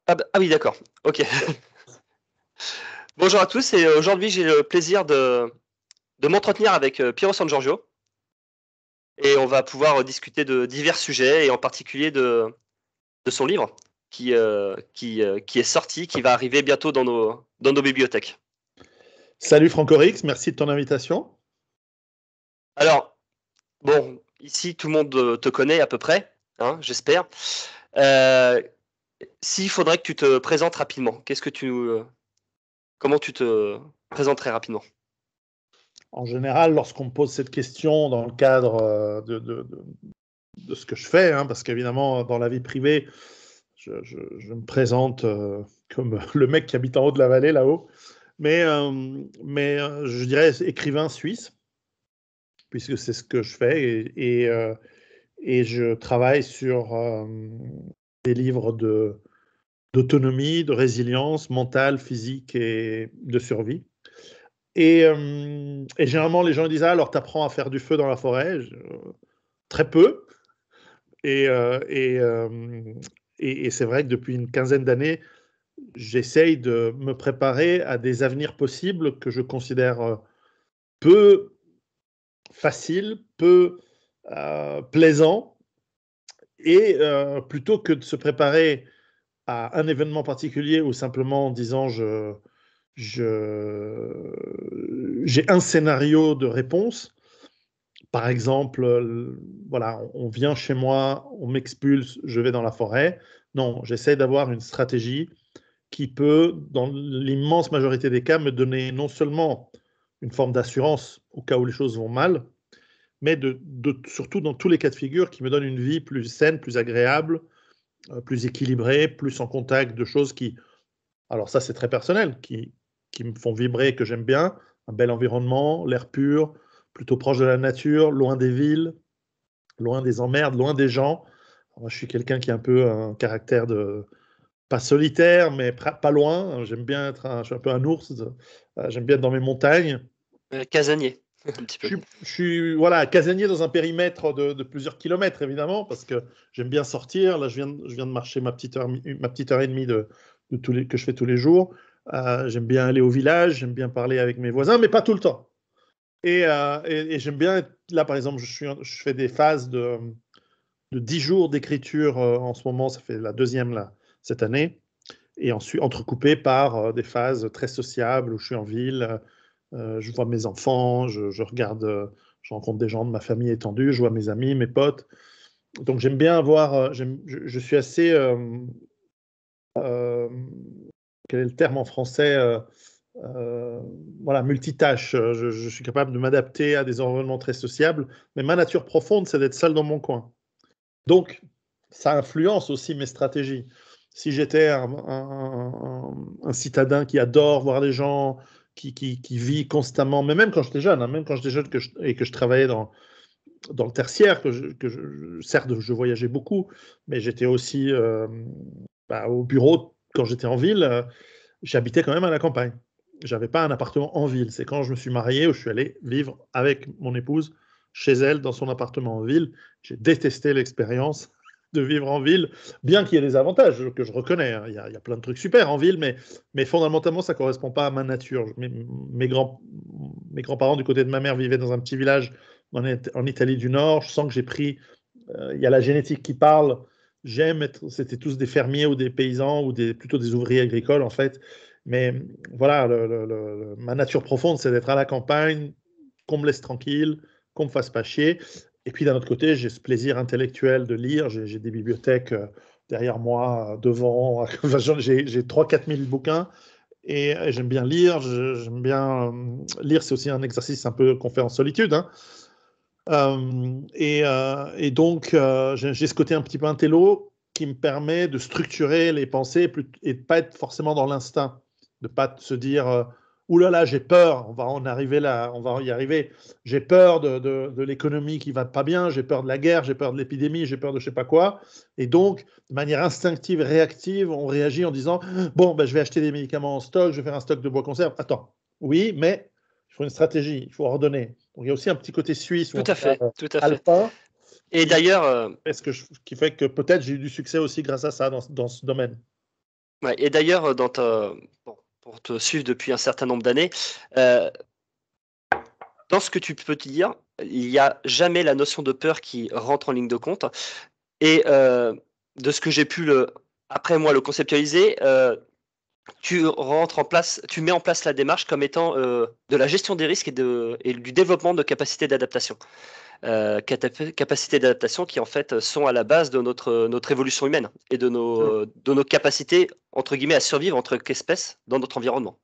Ah oui, d'accord. Ok. Bonjour à tous et aujourd'hui j'ai le plaisir de m'entretenir avec Piero San Giorgio et on va pouvoir discuter de divers sujets et en particulier de son livre qui est sorti, qui va arriver bientôt dans nos bibliothèques. Salut Francorix, merci de ton invitation. Alors, bon, ici tout le monde te connaît à peu près, hein, j'espère. Euh, S'il faudrait que tu te présentes rapidement, comment tu te présentes très rapidement? En général, lorsqu'on me pose cette question dans le cadre de ce que je fais, hein, parce qu'évidemment, dans la vie privée, je me présente comme le mec qui habite en haut de la vallée, là-haut, mais je dirais écrivain suisse, puisque c'est ce que je fais, et je travaille sur des livres d'autonomie, de résilience mentale, physique et de survie. Et généralement, les gens disent: ah, alors tu apprends à faire du feu dans la forêt. Très peu. Et, euh, et, euh, et c'est vrai que depuis une quinzaine d'années, j'essaye de me préparer à des avenirs possibles que je considère peu faciles, peu plaisants. Et plutôt que de se préparer à un événement particulier ou simplement en disant j'ai un scénario de réponse. Par exemple, voilà, on vient chez moi, on m'expulse, je vais dans la forêt. Non, j'essaie d'avoir une stratégie qui peut, dans l'immense majorité des cas, me donner non seulement une forme d'assurance au cas où les choses vont mal, mais surtout dans tous les cas de figure, qui me donne une vie plus saine, plus agréable, plus équilibrée, plus en contact de choses qui, alors ça c'est très personnel, qui me font vibrer, que j'aime bien, un bel environnement, l'air pur, plutôt proche de la nature, loin des villes, loin des emmerdes, loin des gens. Moi, je suis quelqu'un qui a un peu un caractère de pas solitaire, mais pas loin. J'aime bien je suis un peu un ours. J'aime bien être dans mes montagnes. Casanier, un petit peu. Je suis voilà, casanier dans un périmètre de plusieurs kilomètres, évidemment, parce que j'aime bien sortir. Là, je viens de marcher ma petite heure et demie que je fais tous les jours. J'aime bien aller au village, j'aime bien parler avec mes voisins, mais pas tout le temps. Et j'aime bien être là, par exemple, je fais des phases de 10 jours d'écriture en ce moment, ça fait la deuxième là, cette année, et ensuite entrecoupé par des phases très sociables où je suis en ville, je vois mes enfants, je regarde, je rencontre des gens de ma famille étendue, je vois mes amis, mes potes. Donc j'aime bien avoir, je suis assez, euh, quel est le terme en français, euh, voilà, multitâche. Je suis capable de m'adapter à des environnements très sociables, mais ma nature profonde, c'est d'être seul dans mon coin. Donc, ça influence aussi mes stratégies. Si j'étais un citadin qui adore voir les gens, qui vit constamment, mais même quand j'étais jeune, hein, même quand j'étais jeune et que je travaillais dans le tertiaire, certes, je voyageais beaucoup, mais j'étais aussi au bureau quand j'étais en ville, j'habitais quand même à la campagne. J'avais pas un appartement en ville. C'est quand je me suis marié où je suis allé vivre avec mon épouse chez elle dans son appartement en ville. J'ai détesté l'expérience de vivre en ville, bien qu'il y ait des avantages que je reconnais, hein. Il y a plein de trucs super en ville, mais fondamentalement, ça ne correspond pas à ma nature. Mes grands-parents du côté de ma mère vivaient dans un petit village en Italie du Nord. Je sens que j'ai pris, il y a la génétique qui parle. C'était tous des fermiers ou des paysans ou plutôt des ouvriers agricoles en fait. Mais voilà, ma nature profonde, c'est d'être à la campagne, qu'on me laisse tranquille, qu'on me fasse pas chier. Et puis d'un autre côté, j'ai ce plaisir intellectuel de lire. J'ai des bibliothèques derrière moi, devant. Enfin, j'ai 3-4 000 bouquins. Et j'aime bien lire. J'aime bien lire, c'est aussi un exercice un peu qu'on fait en solitude, hein. Et donc, j'ai ce côté un petit peu intello qui me permet de structurer les pensées et de pas être forcément dans l'instinct, de pas se dire ouh là là, j'ai peur, on va en arriver là, on va y arriver. J'ai peur de l'économie qui va pas bien, j'ai peur de la guerre, j'ai peur de l'épidémie, j'ai peur de je sais pas quoi. Et donc, de manière instinctive et réactive, on réagit en disant bon, ben, je vais acheter des médicaments en stock, je vais faire un stock de bois conserve. Attends, oui, mais il faut une stratégie, il faut ordonner. Donc, il y a aussi un petit côté suisse, ou Tout en à tout cas fait, tout à fait. alpin, Et qui, d'ailleurs, qui fait que peut-être j'ai eu du succès aussi grâce à ça dans ce domaine. Ouais, et d'ailleurs, bon, pour te suivre depuis un certain nombre d'années, euh, dans ce que tu peux te dire, il n'y a jamais la notion de peur qui rentre en ligne de compte. Et de ce que j'ai pu après moi le conceptualiser, tu mets en place la démarche comme étant de la gestion des risques et du développement de capacités d'adaptation. Capacités d'adaptation qui en fait sont à la base de notre évolution humaine et de nos capacités entre guillemets à survivre en tant qu'espèce dans notre environnement.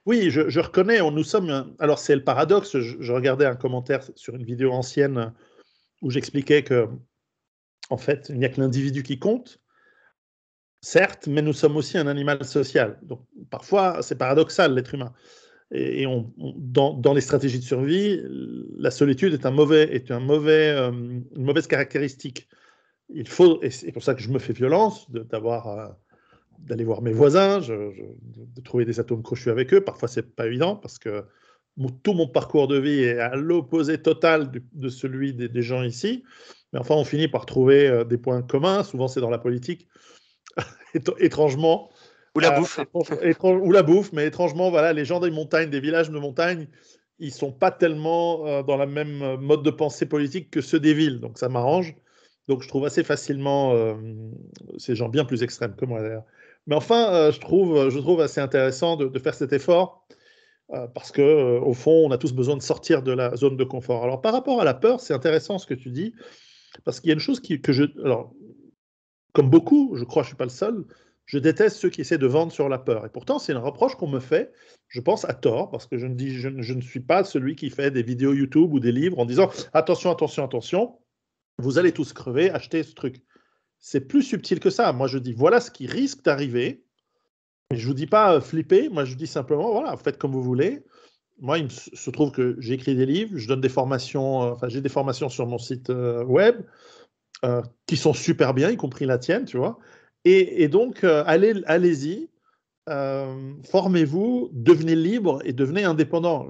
Oui, je reconnais, nous sommes. Alors, c'est le paradoxe. Je regardais un commentaire sur une vidéo ancienne où j'expliquais que, en fait, il n'y a que l'individu qui compte, certes, mais nous sommes aussi un animal social. Donc, parfois, c'est paradoxal, l'être humain. Et dans les stratégies de survie, la solitude est une mauvaise caractéristique. Et c'est pour ça que je me fais violence d'aller voir mes voisins, de trouver des atomes crochus avec eux. Parfois, c'est pas évident parce que tout mon parcours de vie est à l'opposé total de celui des gens ici. Mais enfin, on finit par trouver des points communs. Souvent, c'est dans la politique, étrangement. Ou la bouffe. Ou la bouffe, mais étrangement, voilà, les gens des montagnes, des villages de montagne, ils sont pas tellement dans la même mode de pensée politique que ceux des villes. Donc, ça m'arrange. Donc, je trouve assez facilement ces gens bien plus extrêmes que moi, d'ailleurs. Mais enfin, je trouve assez intéressant de faire cet effort parce que, au fond, on a tous besoin de sortir de la zone de confort. Alors, par rapport à la peur, c'est intéressant ce que tu dis, parce qu'il y a une chose alors, comme beaucoup, je crois que je ne suis pas le seul, je déteste ceux qui essaient de vendre sur la peur. Et pourtant, c'est un reproche qu'on me fait, je pense à tort, parce que je ne suis pas celui qui fait des vidéos YouTube ou des livres en disant attention, attention, attention, vous allez tous crever, achetez ce truc. C'est plus subtil que ça. Moi, je dis voilà ce qui risque d'arriver. Mais je ne vous dis pas flipper, moi je dis simplement voilà, faites comme vous voulez. Moi, il se trouve que j'ai écrit des livres, je donne des formations, enfin j'ai des formations sur mon site web qui sont super bien, y compris la tienne, tu vois. Et donc, allez-y, formez-vous, devenez libre et devenez indépendant.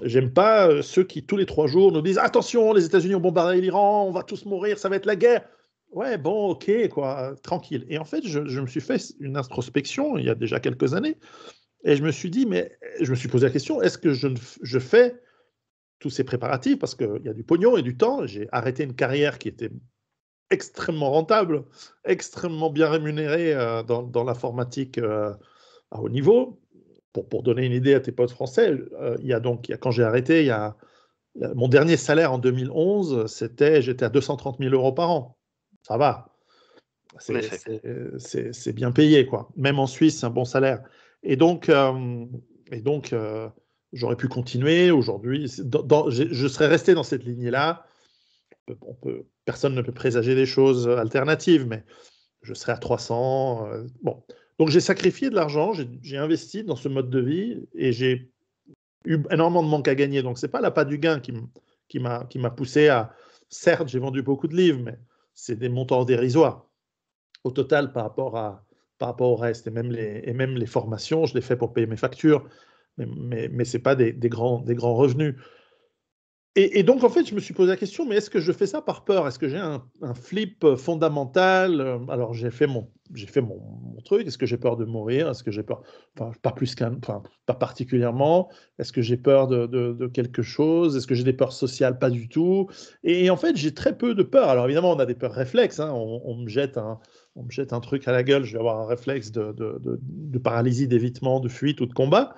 J'aime pas ceux qui, tous les 3 jours, nous disent attention, les États-Unis ont bombardé l'Iran, on va tous mourir, ça va être la guerre. Ouais, bon, ok, quoi, tranquille. Et en fait, je me suis fait une introspection il y a déjà quelques années et je me suis dit, mais je me suis posé la question est-ce que je fais tous ces préparatifs parce qu'il y a du pognon et du temps. J'ai arrêté une carrière qui était extrêmement rentable, extrêmement bien rémunérée dans l'informatique à haut niveau. Pour donner une idée à tes potes français, quand j'ai arrêté, mon dernier salaire en 2011, j'étais à 230 000 euros par an. Ça va. En effet. C'est bien payé, quoi. Même en Suisse, c'est un bon salaire. Et donc, j'aurais pu continuer aujourd'hui. Je serais resté dans cette lignée-là. Personne ne peut présager des choses alternatives, mais je serais à 300. Bon. Donc, j'ai sacrifié de l'argent, j'ai investi dans ce mode de vie et j'ai eu énormément de manque à gagner. Donc, ce n'est pas l'appât du gain qui m'a poussé à. Certes, j'ai vendu beaucoup de livres, mais c'est des montants dérisoires au total par rapport au reste. Et même les formations, je les fais pour payer mes factures, mais ce n'est pas des grands revenus. Et donc, en fait, je me suis posé la question, mais est-ce que je fais ça par peur? Est-ce que j'ai un flip fondamental? Alors, j'ai fait mon truc. Est-ce que j'ai peur de mourir? Est-ce que j'ai peur? Enfin, pas particulièrement. Est-ce que j'ai peur de quelque chose? Est-ce que j'ai des peurs sociales? Pas du tout. Et en fait, j'ai très peu de peur. Alors, évidemment, on a des peurs réflexes, hein. On me jette un truc à la gueule, je vais avoir un réflexe de paralysie, d'évitement, de fuite ou de combat.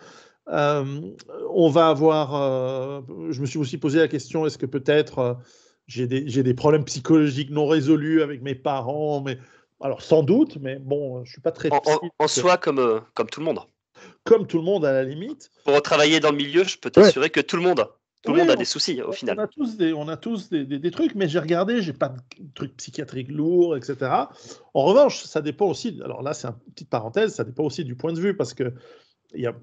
On va avoir. Je me suis aussi posé la question est-ce que peut-être j'ai des problèmes psychologiques non résolus avec mes parents, mais alors sans doute, mais bon, je suis pas très en soi comme tout le monde. Comme tout le monde à la limite. Pour travailler dans le milieu, je peux t'assurer que tout le monde a des soucis au final. On a tous des trucs, mais j'ai regardé, j'ai pas de trucs psychiatriques lourds, etc. En revanche, ça dépend aussi. Alors là, c'est une petite parenthèse, ça dépend aussi du point de vue parce que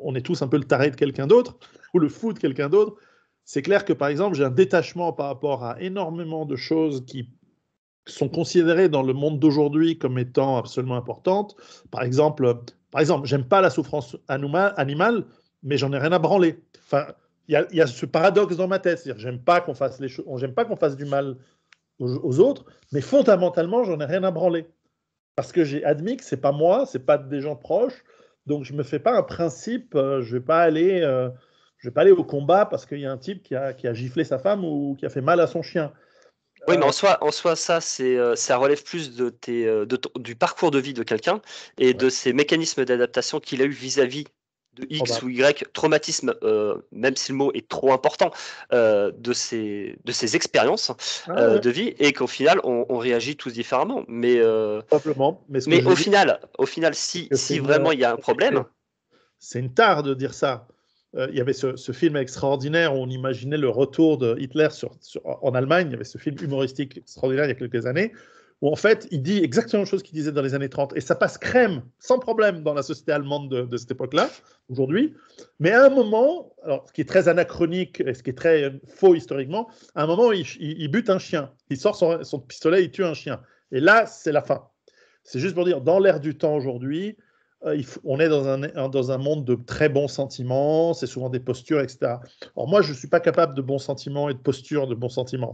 on est tous un peu le taré de quelqu'un d'autre ou le fou de quelqu'un d'autre. C'est clair que, par exemple, j'ai un détachement par rapport à énormément de choses qui sont considérées dans le monde d'aujourd'hui comme étant absolument importantes. Par exemple, j'aime pas la souffrance animale, mais j'en ai rien à branler. Enfin, il y a ce paradoxe dans ma tête. C'est-à-dire, j'aime pas qu'on fasse du mal aux autres, mais fondamentalement, j'en ai rien à branler. parce que j'ai admis que c'est pas moi, c'est pas des gens proches, donc je me fais pas un principe, je vais pas aller au combat parce qu'il y a un type qui a giflé sa femme ou qui a fait mal à son chien. Oui, mais en soi, ça relève plus du parcours de vie de quelqu'un et Ouais. de ses mécanismes d'adaptation qu'il a eu vis-à-vis de X ou Y traumatisme, même si le mot est trop important, de ses expériences de vie, et qu'au final, on réagit tous différemment. Mais Probablement. Mais ce que je au veux dire, final, si vraiment il y a un problème. c'est une tare de dire ça. Il y avait ce film extraordinaire où on imaginait le retour de Hitler en Allemagne. Il y avait ce film humoristique extraordinaire il y a quelques années, où en fait, il dit exactement la chose qu'il disait dans les années 30. Et ça passe crème, sans problème, dans la société allemande de cette époque-là, aujourd'hui. Mais à un moment, alors, ce qui est très anachronique et ce qui est très faux historiquement, à un moment, il bute un chien. Il sort son pistolet, il tue un chien. Et là, c'est la fin. C'est juste pour dire, dans l'ère du temps aujourd'hui, on est dans un monde de très bons sentiments, c'est souvent des postures, etc. Alors moi, je ne suis pas capable de bons sentiments et de postures de bons sentiments.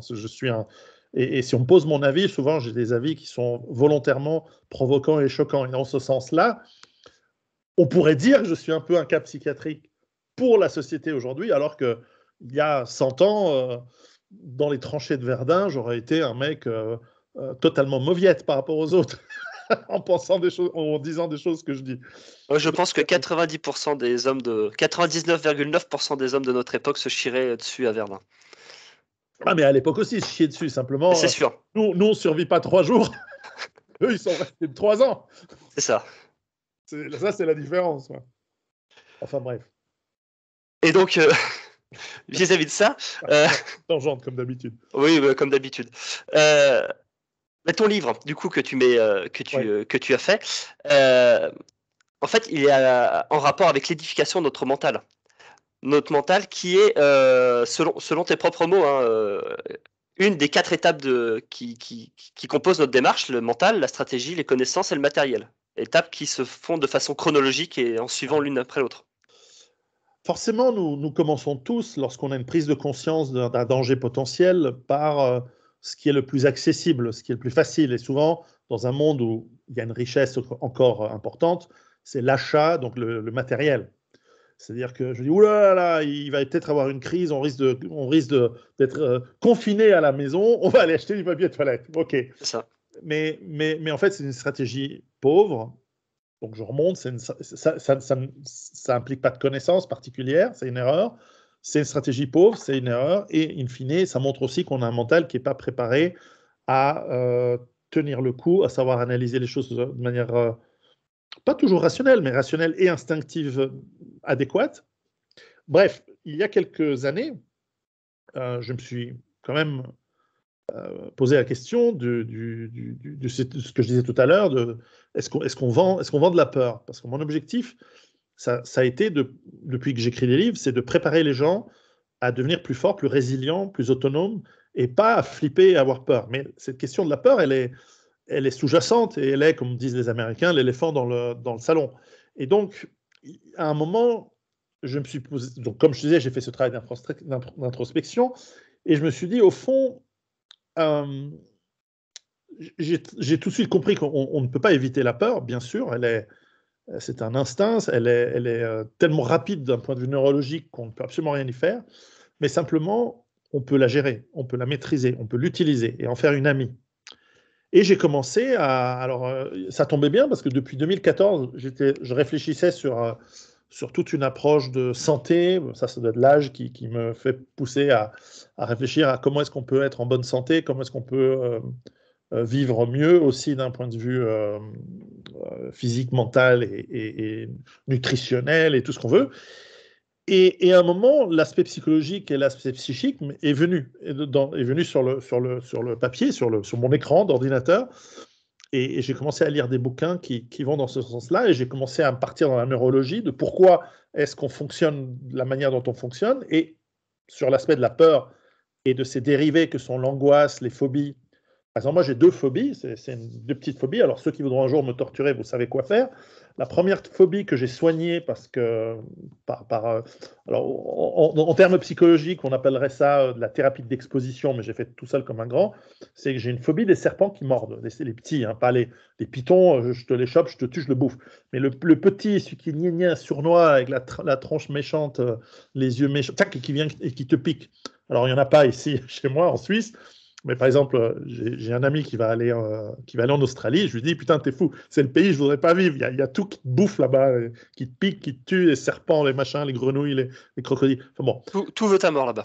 Et si on me pose mon avis, souvent j'ai des avis qui sont volontairement provoquants et choquants. Et dans ce sens-là, on pourrait dire que je suis un peu un cas psychiatrique pour la société aujourd'hui, alors qu'il y a 100 ans, dans les tranchées de Verdun, j'aurais été un mec totalement mauviette par rapport aux autres. En pensant des choses, en disant des choses que je dis. Moi, je pense que 99,9% des hommes de notre époque se chieraient dessus à Verdun. Ah, mais à l'époque aussi, ils se chiaient dessus. Simplement, c'est sûr. Nous, on ne survit pas 3 jours. Eux, ils sont restés 3 ans. C'est ça. Ça, c'est la différence. Ouais. Enfin, bref. Et donc, vis-à-vis de ça... Tangente, comme d'habitude. Oui, comme d'habitude. Ton livre, du coup, que tu as fait, en fait, il est en rapport avec l'édification de notre mental. Notre mental qui est, selon tes propres mots, une des 4 étapes qui composent notre démarche: le mental, la stratégie, les connaissances et le matériel. Étapes qui se font de façon chronologique et en suivant l'une après l'autre. Forcément, nous commençons tous, lorsqu'on a une prise de conscience d'un danger potentiel, par ce qui est le plus accessible, ce qui est le plus facile. Et souvent, dans un monde où il y a une richesse encore importante, c'est l'achat, donc le matériel. C'est-à-dire que je dis, oulala, il va peut-être avoir une crise, on risque d'être confiné à la maison, on va aller acheter du papier de toilette. OK. C'est ça. Mais en fait, c'est une stratégie pauvre. Donc je remonte, ça implique pas de connaissances particulières, c'est une erreur. C'est une stratégie pauvre, c'est une erreur. Et in fine, ça montre aussi qu'on a un mental qui n'est pas préparé à tenir le coup, à savoir analyser les choses de manière pas toujours rationnelle, mais rationnelle et instinctive adéquate. Bref, il y a quelques années, je me suis quand même posé la question de ce que je disais tout à l'heure, est-ce qu'on vend de la peur? Parce que mon objectif, ça a été, depuis que j'écris des livres, c'est de préparer les gens à devenir plus forts, plus résilients, plus autonomes, et pas à flipper et avoir peur. Mais cette question de la peur, elle est sous-jacente, et elle est, comme disent les Américains, l'éléphant dans le salon. Et donc, à un moment, je me suis posé, donc comme je disais, j'ai fait ce travail d'introspection, et je me suis dit, au fond, j'ai tout de suite compris qu'on ne peut pas éviter la peur, bien sûr, c'est un instinct, elle est tellement rapide d'un point de vue neurologique qu'on ne peut absolument rien y faire, mais simplement, on peut la gérer, on peut la maîtriser, on peut l'utiliser et en faire une amie. Et j'ai commencé alors, ça tombait bien parce que depuis 2014, je réfléchissais sur toute une approche de santé. Ça doit être l'âge qui me fait pousser à réfléchir à comment est-ce qu'on peut être en bonne santé, comment est-ce qu'on peut vivre mieux aussi d'un point de vue physique, mental et nutritionnel et tout ce qu'on veut. Et à un moment, l'aspect psychologique et l'aspect psychique est venu sur le papier, sur mon écran d'ordinateur. Et j'ai commencé à lire des bouquins qui vont dans ce sens-là. Et j'ai commencé à partir dans la neurologie de pourquoi est-ce qu'on fonctionne de la manière dont on fonctionne. Et sur l'aspect de la peur et de ses dérivés que sont l'angoisse, les phobies. Par exemple, moi, j'ai 2 phobies. C'est 2 petites phobies. Alors, ceux qui voudront un jour me torturer, vous savez quoi faire. la première phobie que j'ai soignée, parce que, alors, en termes psychologiques, on appellerait ça de la thérapie d'exposition, mais j'ai fait tout seul comme un grand, c'est que j'ai une phobie des serpents qui mordent, les petits, hein, pas les pitons, je te les chope, je te tue, je le bouffe. Mais le petit, celui qui est gna sournois, avec la tronche méchante, les yeux méchants, qui vient et qui te pique. Alors, il n'y en a pas ici, chez moi, en Suisse. Mais par exemple, j'ai un ami qui va aller en Australie. Je lui dis, putain, t'es fou, c'est le pays, je ne voudrais pas vivre. Il y a tout qui te bouffe là-bas, qui te pique, qui te tue, les serpents, les machins, les grenouilles, les crocodiles. Enfin bon. Tout veut ta mort là-bas.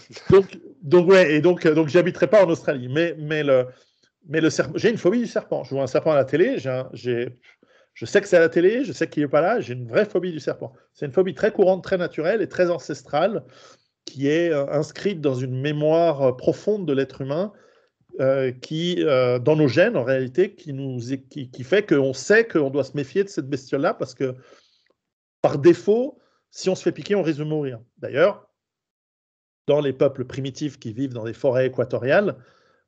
Donc j'habiterai pas en Australie. Mais le serpent, j'ai une phobie du serpent. Je vois un serpent à la télé, je sais que c'est à la télé, je sais qu'il n'est pas là, j'ai une vraie phobie du serpent. C'est une phobie très courante, très naturelle et très ancestrale, qui est inscrite dans une mémoire profonde de l'être humain. Dans nos gènes, en réalité, qui fait qu'on sait qu'on doit se méfier de cette bestiole-là, parce que, par défaut, si on se fait piquer, on risque de mourir. D'ailleurs, dans les peuples primitifs qui vivent dans des forêts équatoriales,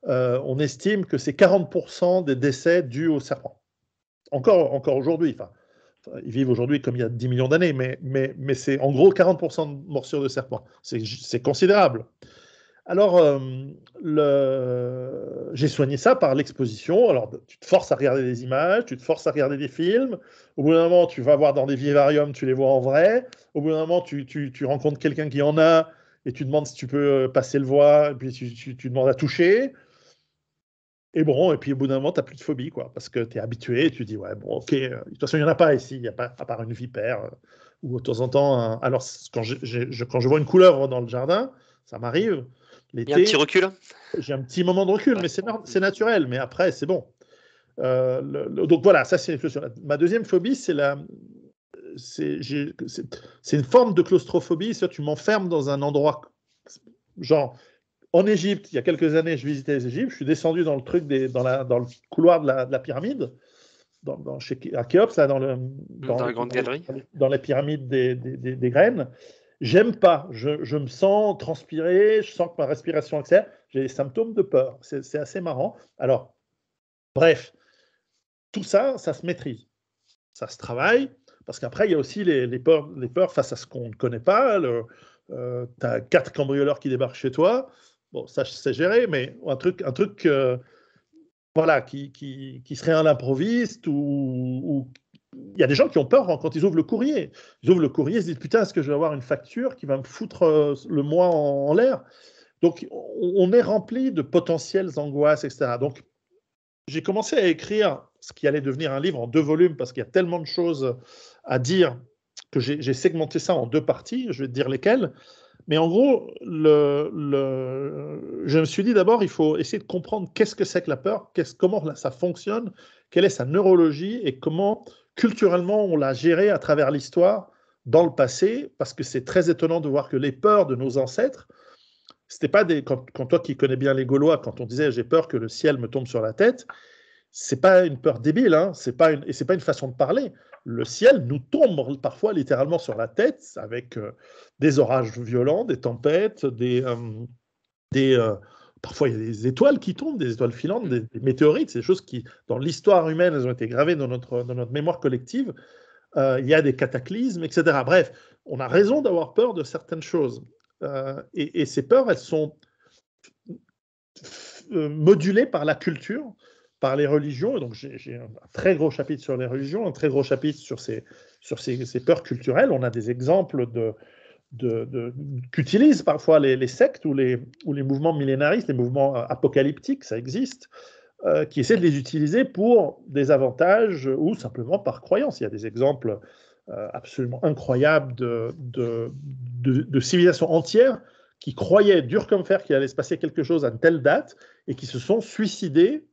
on estime que c'est 40% des décès dus aux serpents. Encore aujourd'hui. Ils vivent aujourd'hui comme il y a 10 millions d'années, mais c'est en gros 40% de morsures de serpents. C'est considérable. Alors, j'ai soigné ça par l'exposition. Alors, tu te forces à regarder des images, tu te forces à regarder des films. Au bout d'un moment, tu vas voir dans des vivariums, tu les vois en vrai. Au bout d'un moment, tu rencontres quelqu'un qui en a et tu demandes si tu peux passer le voir, et puis tu demandes à toucher. Et puis au bout d'un moment, tu n'as plus de phobie, quoi, parce que tu es habitué et tu dis, ouais, bon, ok, de toute façon, il n'y en a pas ici, il n'y a pas, à part une vipère, ou de temps en temps, alors quand je vois une couleuvre dans le jardin, ça m'arrive. Il y a un petit recul. J'ai un petit moment de recul, mais c'est naturel. Mais après, c'est bon. Donc voilà, ça c'est une question. Ma deuxième phobie, c'est une forme de claustrophobie. Tu m'enfermes dans un endroit, genre en Égypte. Il y a quelques années, je visitais les Égyptes. Je suis descendu dans le truc dans le couloir de la pyramide, à Khéops, là, dans la grande galerie, dans les pyramides des graines. J'aime pas, je me sens transpirer, je sens que ma respiration accélère, j'ai des symptômes de peur, c'est assez marrant. Alors, bref, tout ça, ça se maîtrise, ça se travaille, parce qu'après, il y a aussi les peurs face à ce qu'on ne connaît pas. Tu as 4 cambrioleurs qui débarquent chez toi, bon, ça, c'est géré, mais un truc voilà, qui serait à l'improviste, ou il y a des gens qui ont peur quand ils ouvrent le courrier. Ils ouvrent le courrier, ils se disent, putain, est-ce que je vais avoir une facture qui va me foutre le mois en l'air? Donc, on est rempli de potentielles angoisses, etc. Donc, j'ai commencé à écrire ce qui allait devenir un livre en 2 volumes, parce qu'il y a tellement de choses à dire que j'ai segmenté ça en 2 parties. Je vais te dire lesquelles. Mais en gros, je me suis dit d'abord, il faut essayer de comprendre qu'est-ce que c'est que la peur, comment ça fonctionne, quelle est sa neurologie et comment culturellement on l'a gérée à travers l'histoire dans le passé, parce que c'est très étonnant de voir que les peurs de nos ancêtres, c'était pas quand toi qui connais bien les Gaulois, quand on disait j'ai peur que le ciel me tombe sur la tête, c'est pas une peur débile, hein, et c'est pas une façon de parler. Le ciel nous tombe parfois littéralement sur la tête, avec des orages violents, des tempêtes, parfois il y a des étoiles qui tombent, des étoiles filantes, des météorites, c'est des choses qui, dans l'histoire humaine, elles ont été gravées dans notre mémoire collective. Il y a des cataclysmes, etc. Bref, on a raison d'avoir peur de certaines choses. Et ces peurs, elles sont modulées par la culture, par les religions. Et donc, j'ai un très gros chapitre sur les religions, un très gros chapitre sur ces peurs culturelles. On a des exemples qu'utilisent parfois les sectes ou les mouvements millénaristes, les mouvements apocalyptiques, ça existe, qui essaient de les utiliser pour des avantages ou simplement par croyance. Il y a des exemples absolument incroyables de civilisations entières qui croyaient dur comme fer qu'il allait se passer quelque chose à une telle date et qui se sont suicidés.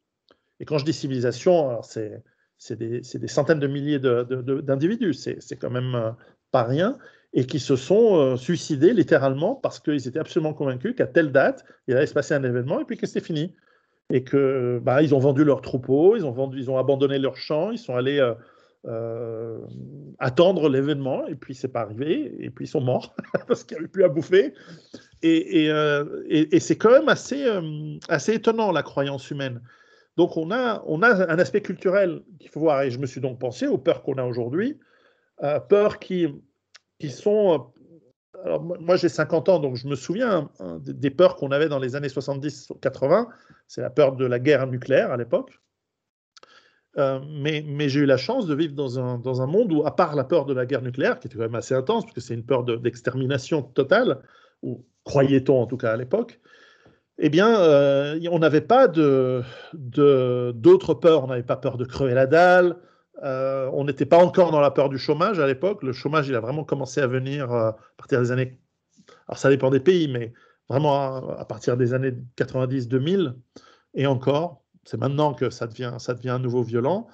Et quand je dis civilisation, c'est des centaines de milliers d'individus, c'est quand même pas rien, et qui se sont suicidés littéralement parce qu'ils étaient absolument convaincus qu'à telle date, il allait se passer un événement et puis que c'était fini. Et que ils ont vendu leurs troupeaux, ils ont abandonné leurs champs, ils sont allés attendre l'événement, et puis c'est pas arrivé, et puis ils sont morts parce qu'il n'y avait plus à bouffer. Et c'est quand même assez étonnant, la croyance humaine. Donc on a un aspect culturel qu'il faut voir, et je me suis donc pensé aux peurs qu'on a aujourd'hui. Peurs qui sont... Alors, moi, j'ai 50 ans, donc je me souviens des peurs qu'on avait dans les années 70-80. C'est la peur de la guerre nucléaire à l'époque. Mais j'ai eu la chance de vivre dans un monde où, à part la peur de la guerre nucléaire, qui était quand même assez intense, parce que c'est une peur d'extermination totale, ou croyait-on en tout cas à l'époque, eh bien, on n'avait pas d'autres peurs. On n'avait pas peur de crever la dalle. On n'était pas encore dans la peur du chômage à l'époque. Le chômage, il a vraiment commencé à venir à partir des années... Alors, ça dépend des pays, mais vraiment à partir des années 90-2000 et encore. C'est maintenant que ça devient à nouveau violent.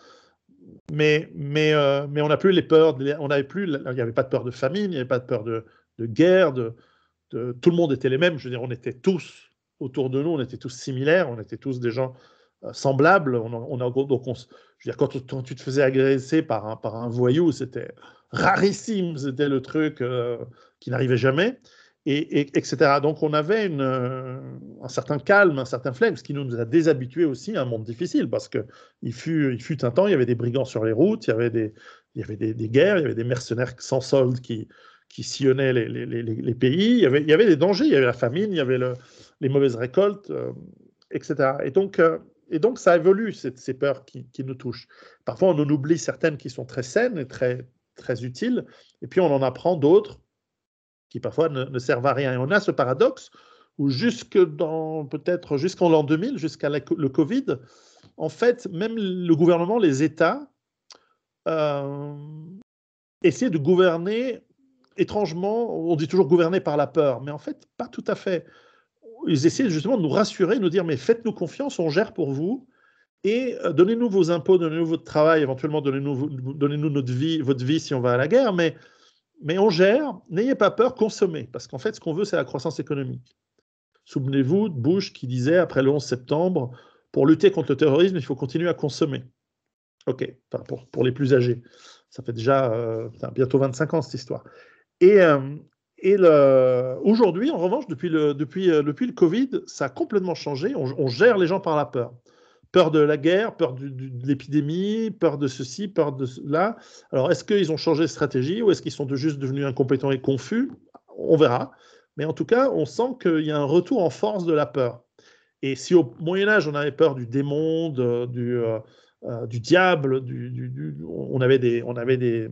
Mais on n'a plus les peurs. Il n'y avait pas de peur de famine, il n'y avait pas de peur de guerre. Tout le monde était les mêmes. Je veux dire, on était tous autour de nous, on était tous similaires, on était tous des gens semblables. Je veux dire, quand tu te faisais agresser par un voyou, c'était rarissime, c'était le truc qui n'arrivait jamais, etc. Donc on avait un certain calme, un certain flegme, ce qui nous a déshabitués aussi à un monde difficile, parce qu'il fut un temps, il y avait des brigands sur les routes, il y avait des guerres, il y avait des mercenaires sans solde qui sillonnaient les pays, il y avait des dangers, il y avait la famine, il y avait les mauvaises récoltes, etc. Et donc ça évolue, ces peurs qui nous touchent. Parfois, on en oublie certaines qui sont très saines et très, très utiles, et puis on en apprend d'autres qui parfois ne servent à rien. Et on a ce paradoxe où peut-être jusqu'en l'an 2000, jusqu'à le Covid, en fait, même le gouvernement, les États, essaient de gouverner étrangement. On dit toujours gouverner par la peur, mais en fait, pas tout à fait. Ils essaient justement de nous rassurer, de nous dire, mais faites-nous confiance, on gère pour vous, et donnez-nous vos impôts, donnez-nous votre travail, éventuellement donnez-nous votre vie si on va à la guerre, mais on gère, n'ayez pas peur, consommez, parce qu'en fait, ce qu'on veut, c'est la croissance économique. Souvenez-vous de Bush qui disait, après le 11 septembre, pour lutter contre le terrorisme, il faut continuer à consommer. OK, enfin, pour les plus âgés. Ça fait déjà bientôt 25 ans, cette histoire. Aujourd'hui, en revanche, depuis le Covid, ça a complètement changé. On gère les gens par la peur. Peur de la guerre, peur de l'épidémie, peur de ceci, peur de cela. Alors, est-ce qu'ils ont changé de stratégie ou est-ce qu'ils sont juste devenus incompétents et confus? On verra. Mais en tout cas, on sent qu'il y a un retour en force de la peur. Et si au Moyen-Âge, on avait peur du démon, du diable, on avait des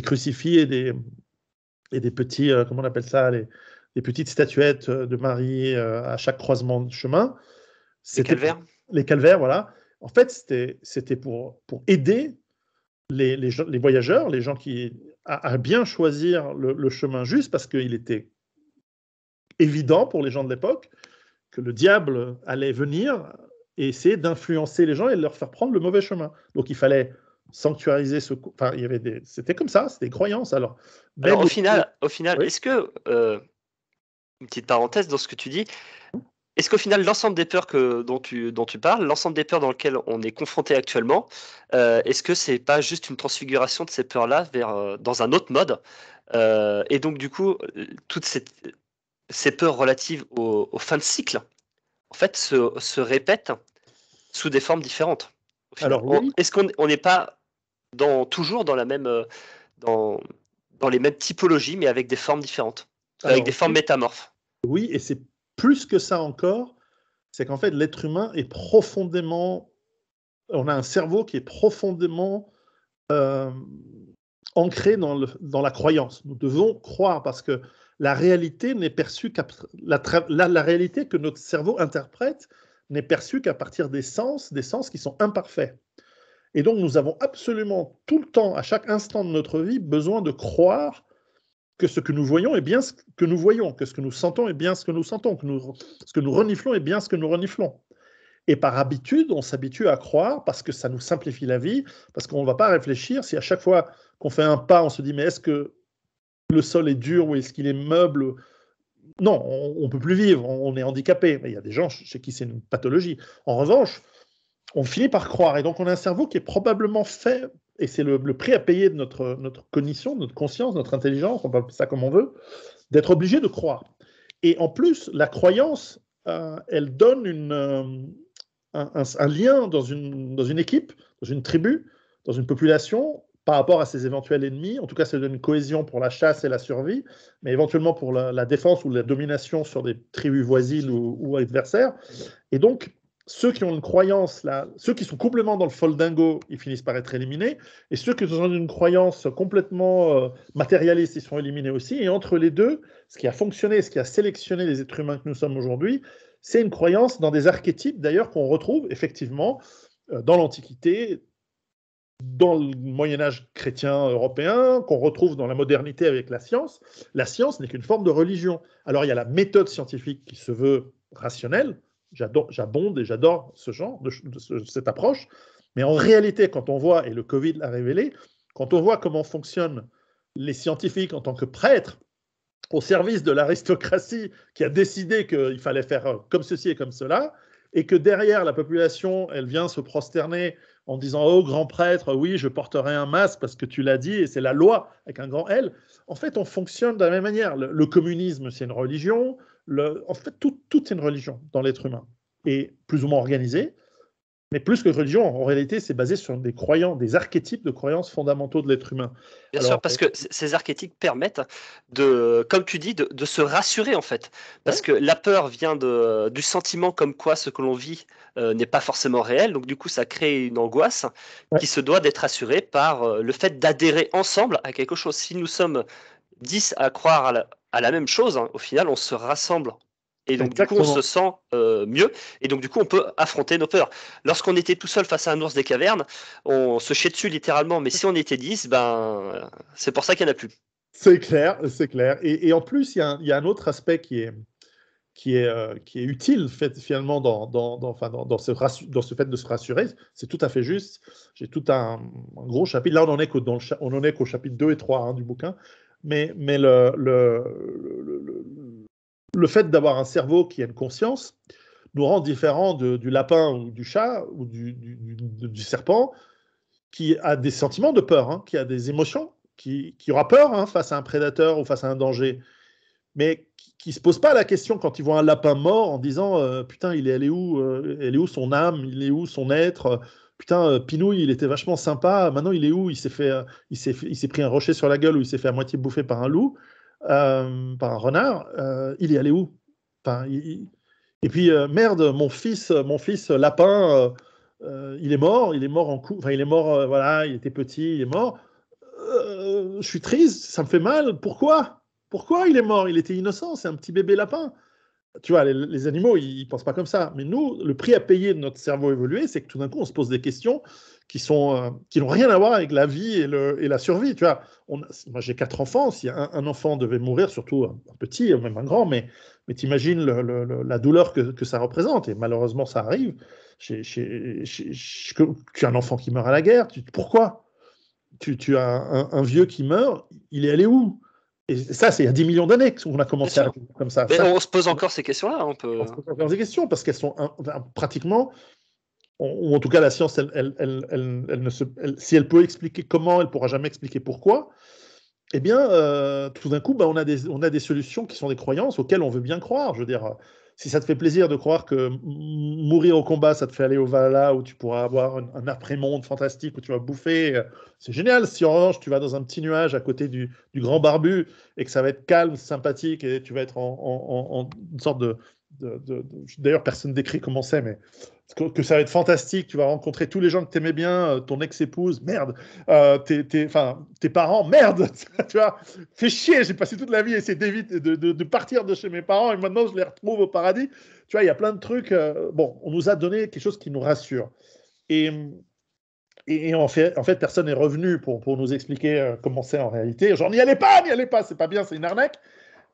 crucifix et des petits, comment on appelle ça, des petites statuettes de Marie à chaque croisement de chemin. Les calvaires. Les calvaires, voilà. En fait, c'était pour aider les voyageurs, les gens à bien choisir le chemin juste, parce qu'il était évident pour les gens de l'époque que le diable allait venir et essayer d'influencer les gens et de leur faire prendre le mauvais chemin. Donc il fallait sanctuariser enfin, c'était comme ça, c'était des croyances. Alors au final, oui. Est-ce que, une petite parenthèse dans ce que tu dis, est-ce qu'au final, l'ensemble des peurs dont tu parles, l'ensemble des peurs dans lesquelles on est confronté actuellement, est-ce que c'est pas juste une transfiguration de ces peurs-là dans un autre mode, et donc du coup, toutes ces peurs relatives aux fins de cycle, en fait, se répètent sous des formes différentes. Alors oui. Est-ce qu'on n'est pas toujours dans la même, dans les mêmes typologies, mais avec des formes différentes, avec des formes métamorphes? Oui, et c'est plus que ça encore, c'est qu'en fait, l'être humain est profondément... On a un cerveau qui est profondément ancré dans la croyance. Nous devons croire, parce que la réalité n'est perçue la réalité que notre cerveau interprète n'est perçue qu'à partir des sens qui sont imparfaits. Et donc, nous avons absolument tout le temps, à chaque instant de notre vie, besoin de croire que ce que nous voyons est bien ce que nous voyons, que ce que nous sentons est bien ce que nous sentons, que ce que nous reniflons est bien ce que nous reniflons. Et par habitude, on s'habitue à croire parce que ça nous simplifie la vie, parce qu'on ne va pas réfléchir. Si à chaque fois qu'on fait un pas, on se dit mais est-ce que le sol est dur ou est-ce qu'il est meuble? Non, on ne peut plus vivre, on est handicapé. Mais il y a des gens chez qui c'est une pathologie. En revanche, on finit par croire. Et donc, on a un cerveau qui est probablement fait, et c'est le prix à payer de notre cognition, de notre conscience, notre intelligence, on peut appeler ça comme on veut, d'être obligé de croire. Et en plus, la croyance, elle donne un lien dans une équipe, dans une tribu, dans une population, par rapport à ses éventuels ennemis. En tout cas, ça donne une cohésion pour la chasse et la survie, mais éventuellement pour la défense ou la domination sur des tribus voisines ou adversaires. Et donc, ceux qui ont une croyance, là, ceux qui sont complètement dans le foldingo, ils finissent par être éliminés. Et ceux qui ont une croyance complètement matérialiste, ils sont éliminés aussi. Et entre les deux, ce qui a fonctionné, ce qui a sélectionné les êtres humains que nous sommes aujourd'hui, c'est une croyance dans des archétypes, d'ailleurs, qu'on retrouve effectivement dans l'Antiquité, dans le Moyen-Âge chrétien européen, qu'on retrouve dans la modernité avec la science. La science n'est qu'une forme de religion. Alors, il y a la méthode scientifique qui se veut rationnelle. J'abonde et j'adore ce genre, cette approche. Mais en réalité, quand on voit, et le Covid l'a révélé, quand on voit comment fonctionnent les scientifiques en tant que prêtres au service de l'aristocratie qui a décidé qu'il fallait faire comme ceci et comme cela, et que derrière la population, elle vient se prosterner en disant « Oh, grand prêtre, oui, je porterai un masque parce que tu l'as dit, et c'est la loi avec un grand L ». En fait, on fonctionne de la même manière. Le communisme, c'est une religion. En fait, tout est une religion dans l'être humain, et plus ou moins organisée. Mais plus que religion, en réalité, c'est basé sur des archétypes de croyances fondamentaux de l'être humain. Bien sûr, parce que ces archétypes permettent comme tu dis, de se rassurer en fait. Parce que la peur vient du sentiment comme quoi ce que l'on vit n'est pas forcément réel. Donc du coup, ça crée une angoisse qui se doit d'être assurée par le fait d'adhérer ensemble à quelque chose. Si nous sommes 10 à croire à la même chose, au final, on se rassemble. Et donc, du coup, on se sent mieux. Et donc, du coup, on peut affronter nos peurs. Lorsqu'on était tout seul face à un ours des cavernes, on se chiait dessus littéralement. Mais si on était 10, c'est pour ça qu'il n'y en a plus. C'est clair, c'est clair. Et en plus, il y a un autre aspect qui est utile finalement dans ce fait de se rassurer. C'est tout à fait juste. J'ai tout un gros chapitre. Là, on en est qu'au chapitre 2 et 3 du bouquin. Mais le fait d'avoir un cerveau qui a une conscience nous rend différents du lapin ou du chat ou du serpent qui a des sentiments de peur, qui a des émotions, qui aura peur face à un prédateur ou face à un danger, mais qui ne se pose pas la question quand ils voient un lapin mort en disant putain, elle est où son âme, il est où son être, putain, Pinouille, il était vachement sympa, maintenant il est où, il s'est pris un rocher sur la gueule ou il s'est fait à moitié bouffer par un loup, par un renard, il est allé où, enfin, et puis merde, mon fils lapin, il est mort en coup, enfin il est mort, voilà, il était petit, il est mort. Je suis triste, ça me fait mal. Pourquoi il est mort? Il était innocent, c'est un petit bébé lapin. Tu vois, les animaux, ils pensent pas comme ça. Mais nous, le prix à payer de notre cerveau évolué, c'est que tout d'un coup, on se pose des questions qui n'ont rien à voir avec la vie et la survie. Tu vois, moi, j'ai 4 enfants. Si un enfant devait mourir, surtout un petit, même un grand, mais t'imagines la douleur que ça représente. Et malheureusement, ça arrive. Tu as un enfant qui meurt à la guerre. Pourquoi? Tu as un vieux qui meurt, il est allé où? Et ça, c'est il y a 10 millions d'années qu'on a commencé à répondre comme ça. Mais on se pose encore ces questions-là. On se pose encore des questions parce qu'elles sont pratiquement, ou en tout cas la science, si elle peut expliquer comment, elle ne pourra jamais expliquer pourquoi. Eh bien, tout d'un coup, on a des solutions qui sont des croyances auxquelles on veut bien croire. Je veux dire, si ça te fait plaisir de croire que mourir au combat, ça te fait aller au Valhalla, où tu pourras avoir un après-monde fantastique, où tu vas bouffer, c'est génial. Si en revanche, tu vas dans un petit nuage à côté du grand barbu, et que ça va être calme, sympathique, et tu vas être en une sorte d'ailleurs, personne décrit comment c'est, mais que ça va être fantastique, tu vas rencontrer tous les gens que tu aimais bien, ton ex-épouse, merde, tes parents, merde, tu vois, fais chier, j'ai passé toute la vie à essayer d'éviter de partir de chez mes parents et maintenant je les retrouve au paradis. Tu vois, il y a plein de trucs. Bon, on nous a donné quelque chose qui nous rassure. Et en fait, personne n'est revenu pour nous expliquer comment c'est en réalité. Genre, n'y allez pas, c'est pas bien, c'est une arnaque.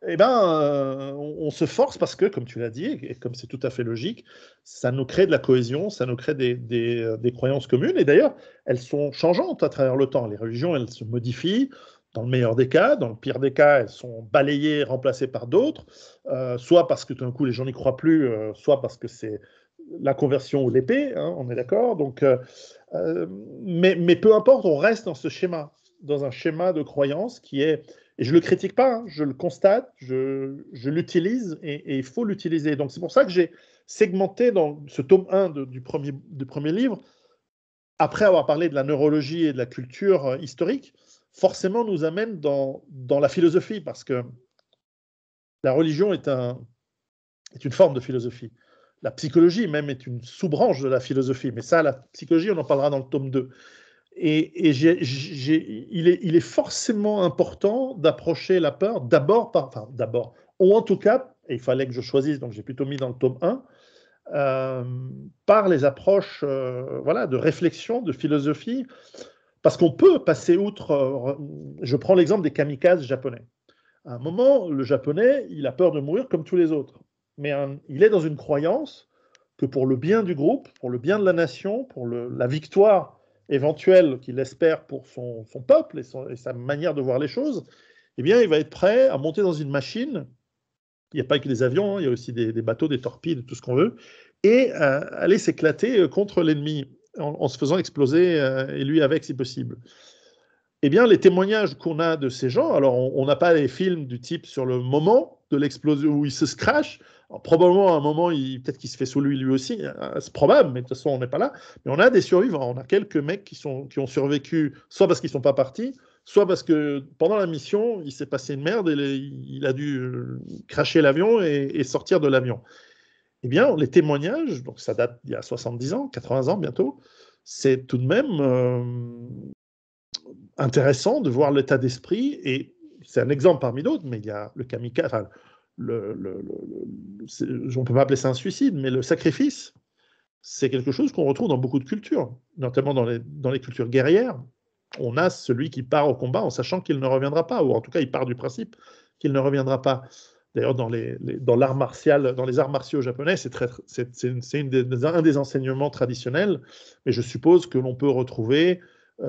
Eh ben, on se force parce que, comme tu l'as dit, et comme c'est tout à fait logique, ça nous crée de la cohésion, ça nous crée des croyances communes. Et d'ailleurs, elles sont changeantes à travers le temps. Les religions, elles se modifient. Dans le meilleur des cas, dans le pire des cas, elles sont balayées, remplacées par d'autres, soit parce que tout d'un coup les gens n'y croient plus, soit parce que c'est la conversion ou l'épée, on est d'accord. Donc, mais peu importe, on reste dans ce schéma, dans un schéma de croyance qui est. Et je ne le critique pas, je le constate, je l'utilise et il faut l'utiliser. Donc c'est pour ça que j'ai segmenté dans ce tome 1 du premier livre après avoir parlé de la neurologie et de la culture historique, forcément nous amène dans la philosophie, parce que la religion est une forme de philosophie. La psychologie même est une sous-branche de la philosophie, mais ça, la psychologie, on en parlera dans le tome 2. Et il est forcément important d'approcher la peur d'abord, ou en tout cas, et il fallait que je choisisse, donc j'ai plutôt mis dans le tome 1, par les approches voilà, de réflexion, de philosophie, parce qu'on peut passer outre. Je prends l'exemple des kamikazes japonais. À un moment, le japonais, il a peur de mourir comme tous les autres. Mais il est dans une croyance que pour le bien du groupe, pour le bien de la nation, pour la victoire éventuelle qu'il espère pour son peuple et sa manière de voir les choses, eh bien, il va être prêt à monter dans une machine. Il n'y a pas que des avions, hein, il y a aussi des bateaux, des torpilles, tout ce qu'on veut, et aller s'éclater contre l'ennemi en se faisant exploser, et lui avec si possible. Eh bien, les témoignages qu'on a de ces gens, alors on n'a pas les films du type sur le moment de l'explosion où il se crash. Probablement à un moment, peut-être qu'il se fait sous lui aussi, c'est probable, mais de toute façon, on n'est pas là. Mais on a des survivants, on a quelques mecs qui ont survécu, soit parce qu'ils ne sont pas partis, soit parce que pendant la mission, il s'est passé une merde et il a dû crasher l'avion et sortir de l'avion. Eh bien, les témoignages, donc ça date d'il y a 70 ans, 80 ans bientôt, c'est tout de même intéressant de voir l'état d'esprit, et c'est un exemple parmi d'autres, mais il y a le kamikaze, enfin, on ne peut pas appeler ça un suicide, mais le sacrifice, c'est quelque chose qu'on retrouve dans beaucoup de cultures, notamment dans les cultures guerrières. On a celui qui part au combat en sachant qu'il ne reviendra pas, ou en tout cas il part du principe qu'il ne reviendra pas. D'ailleurs, dans l'art martial, dans les arts martiaux japonais, c'est un des enseignements traditionnels, mais je suppose que l'on peut retrouver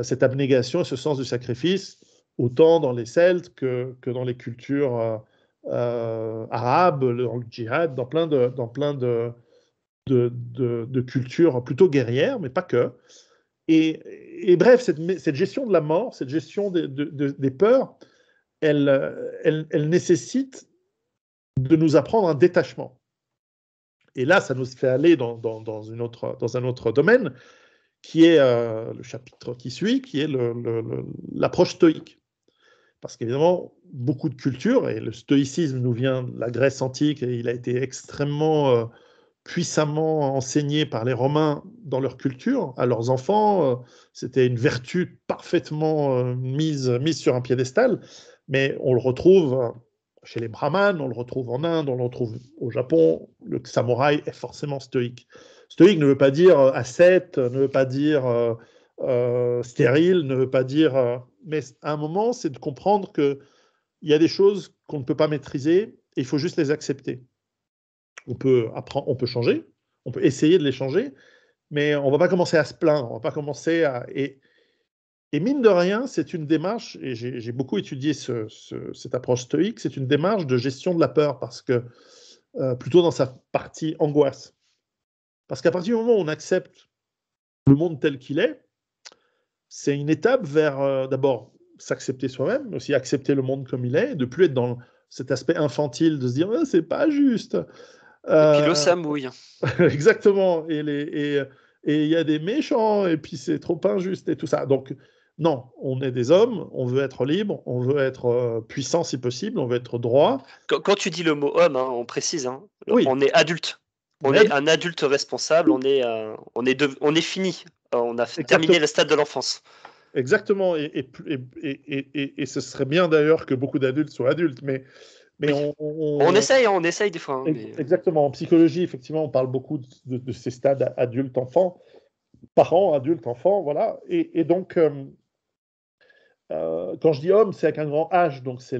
cette abnégation et ce sens du sacrifice autant dans les Celtes que dans les cultures arabes, dans le djihad, dans plein de cultures plutôt guerrières, mais pas que. Et bref, cette gestion de la mort, cette gestion des peurs, elle nécessite de nous apprendre un détachement. Et là, ça nous fait aller dans un autre domaine, qui est le chapitre qui suit, qui est l'approche stoïque. Parce qu'évidemment, beaucoup de cultures, et le stoïcisme nous vient de la Grèce antique, et il a été extrêmement puissamment enseigné par les Romains dans leur culture, à leurs enfants. C'était une vertu parfaitement mise sur un piédestal, mais on le retrouve chez les brahmanes, on le retrouve en Inde, on le retrouve au Japon. Le samouraï est forcément stoïque. Stoïque ne veut pas dire ascète, ne veut pas dire stérile, ne veut pas dire... mais à un moment, c'est de comprendre qu'il y a des choses qu'on ne peut pas maîtriser et il faut juste les accepter. On peut apprendre, on peut changer, on peut essayer de les changer, mais on ne va pas commencer à se plaindre, on va pas commencer à... Et mine de rien, c'est une démarche, et j'ai beaucoup étudié cette approche stoïque, c'est une démarche de gestion de la peur, parce que plutôt dans sa partie angoisse. Parce qu'à partir du moment où on accepte le monde tel qu'il est, c'est une étape vers d'abord s'accepter soi-même, mais aussi accepter le monde comme il est, de plus être dans cet aspect infantile de se dire c'est pas juste. Et puis l'eau, ça mouille. Exactement. Et il y a des méchants, et puis c'est trop injuste et tout ça. Donc, non, on est des hommes, on veut être libre, on veut être puissant si possible, on veut être droit. Quand tu dis le mot homme, hein, on précise, hein, oui. On est adulte. On est un adulte responsable, on est fini. On a terminé le stade de l'enfance. Exactement. Et ce serait bien d'ailleurs que beaucoup d'adultes soient adultes, mais oui. On essaye des fois. Hein, mais... Exactement. En psychologie, effectivement, on parle beaucoup de ces stades adulte-enfant, parents, adulte, enfant, voilà. Et donc, quand je dis homme, c'est avec un grand H, donc c'est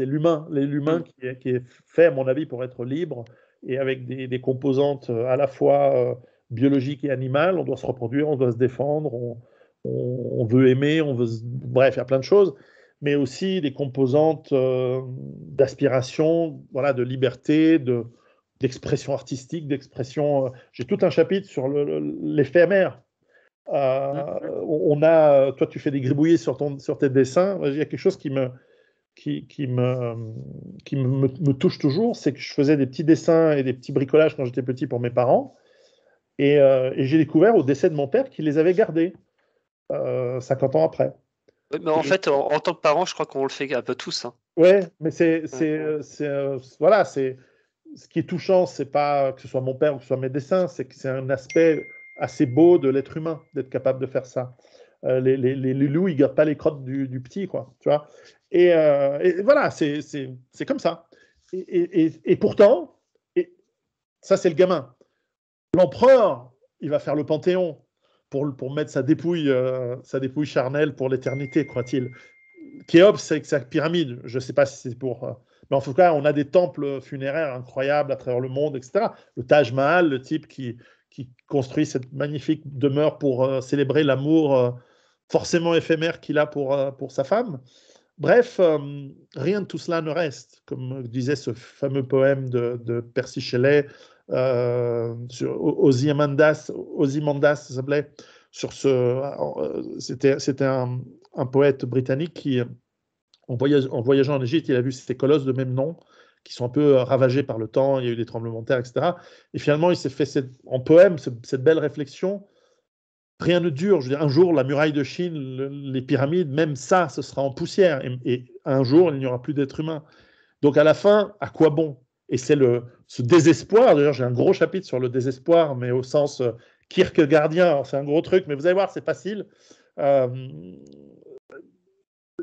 l'humain, l'humain qui est fait, à mon avis, pour être libre et avec des composantes à la fois biologiques et animales. On doit se reproduire, on doit se défendre, on veut aimer, bref, il y a plein de choses, mais aussi des composantes d'aspiration, voilà, de liberté, d'expression artistique, d'expression. J'ai tout un chapitre sur l'éphémère. Toi, tu fais des gribouillis sur tes dessins. Il y a quelque chose qui me touche toujours, c'est que je faisais des petits dessins et des petits bricolages quand j'étais petit pour mes parents. Et j'ai découvert au décès de mon père qu'il les avait gardés. 50 ans après. Oui, mais en fait, en tant que parent, je crois qu'on le fait un peu tous. Hein. Ouais, mais voilà, c'est ce qui est touchant, c'est pas que ce soit mon père ou que ce soit mes dessins, c'est que c'est un aspect assez beau de l'être humain d'être capable de faire ça. Les loups, ils gardent pas les crottes du petit, quoi, tu vois. Et voilà, c'est comme ça. Et pourtant, ça c'est le gamin. L'empereur, il va faire le Panthéon pour mettre sa dépouille charnelle pour l'éternité, croit-il. Khéops, c'est sa pyramide. Je ne sais pas si c'est pour. Mais en tout cas, on a des temples funéraires incroyables à travers le monde, etc. Le Taj Mahal, le type qui construit cette magnifique demeure pour célébrer l'amour forcément éphémère qu'il a pour sa femme. Bref, rien de tout cela ne reste, comme disait ce fameux poème de Percy Shelley sur Ozymandias, ça s'appelait. C'était un poète britannique qui, en voyageant en Égypte, il a vu ces colosses de même nom qui sont un peu ravagés par le temps, il y a eu des tremblements de terre, etc. Et finalement, il s'est fait en poème cette belle réflexion. Rien ne dure. Je veux dire, un jour, la muraille de Chine, les pyramides, même ça, ce sera en poussière. Et un jour, il n'y aura plus d'êtres humains. Donc à la fin, à quoi bon? Et c'est ce désespoir. D'ailleurs, j'ai un gros chapitre sur le désespoir, mais au sens kierkegaardien. C'est un gros truc, mais vous allez voir, c'est facile. Euh,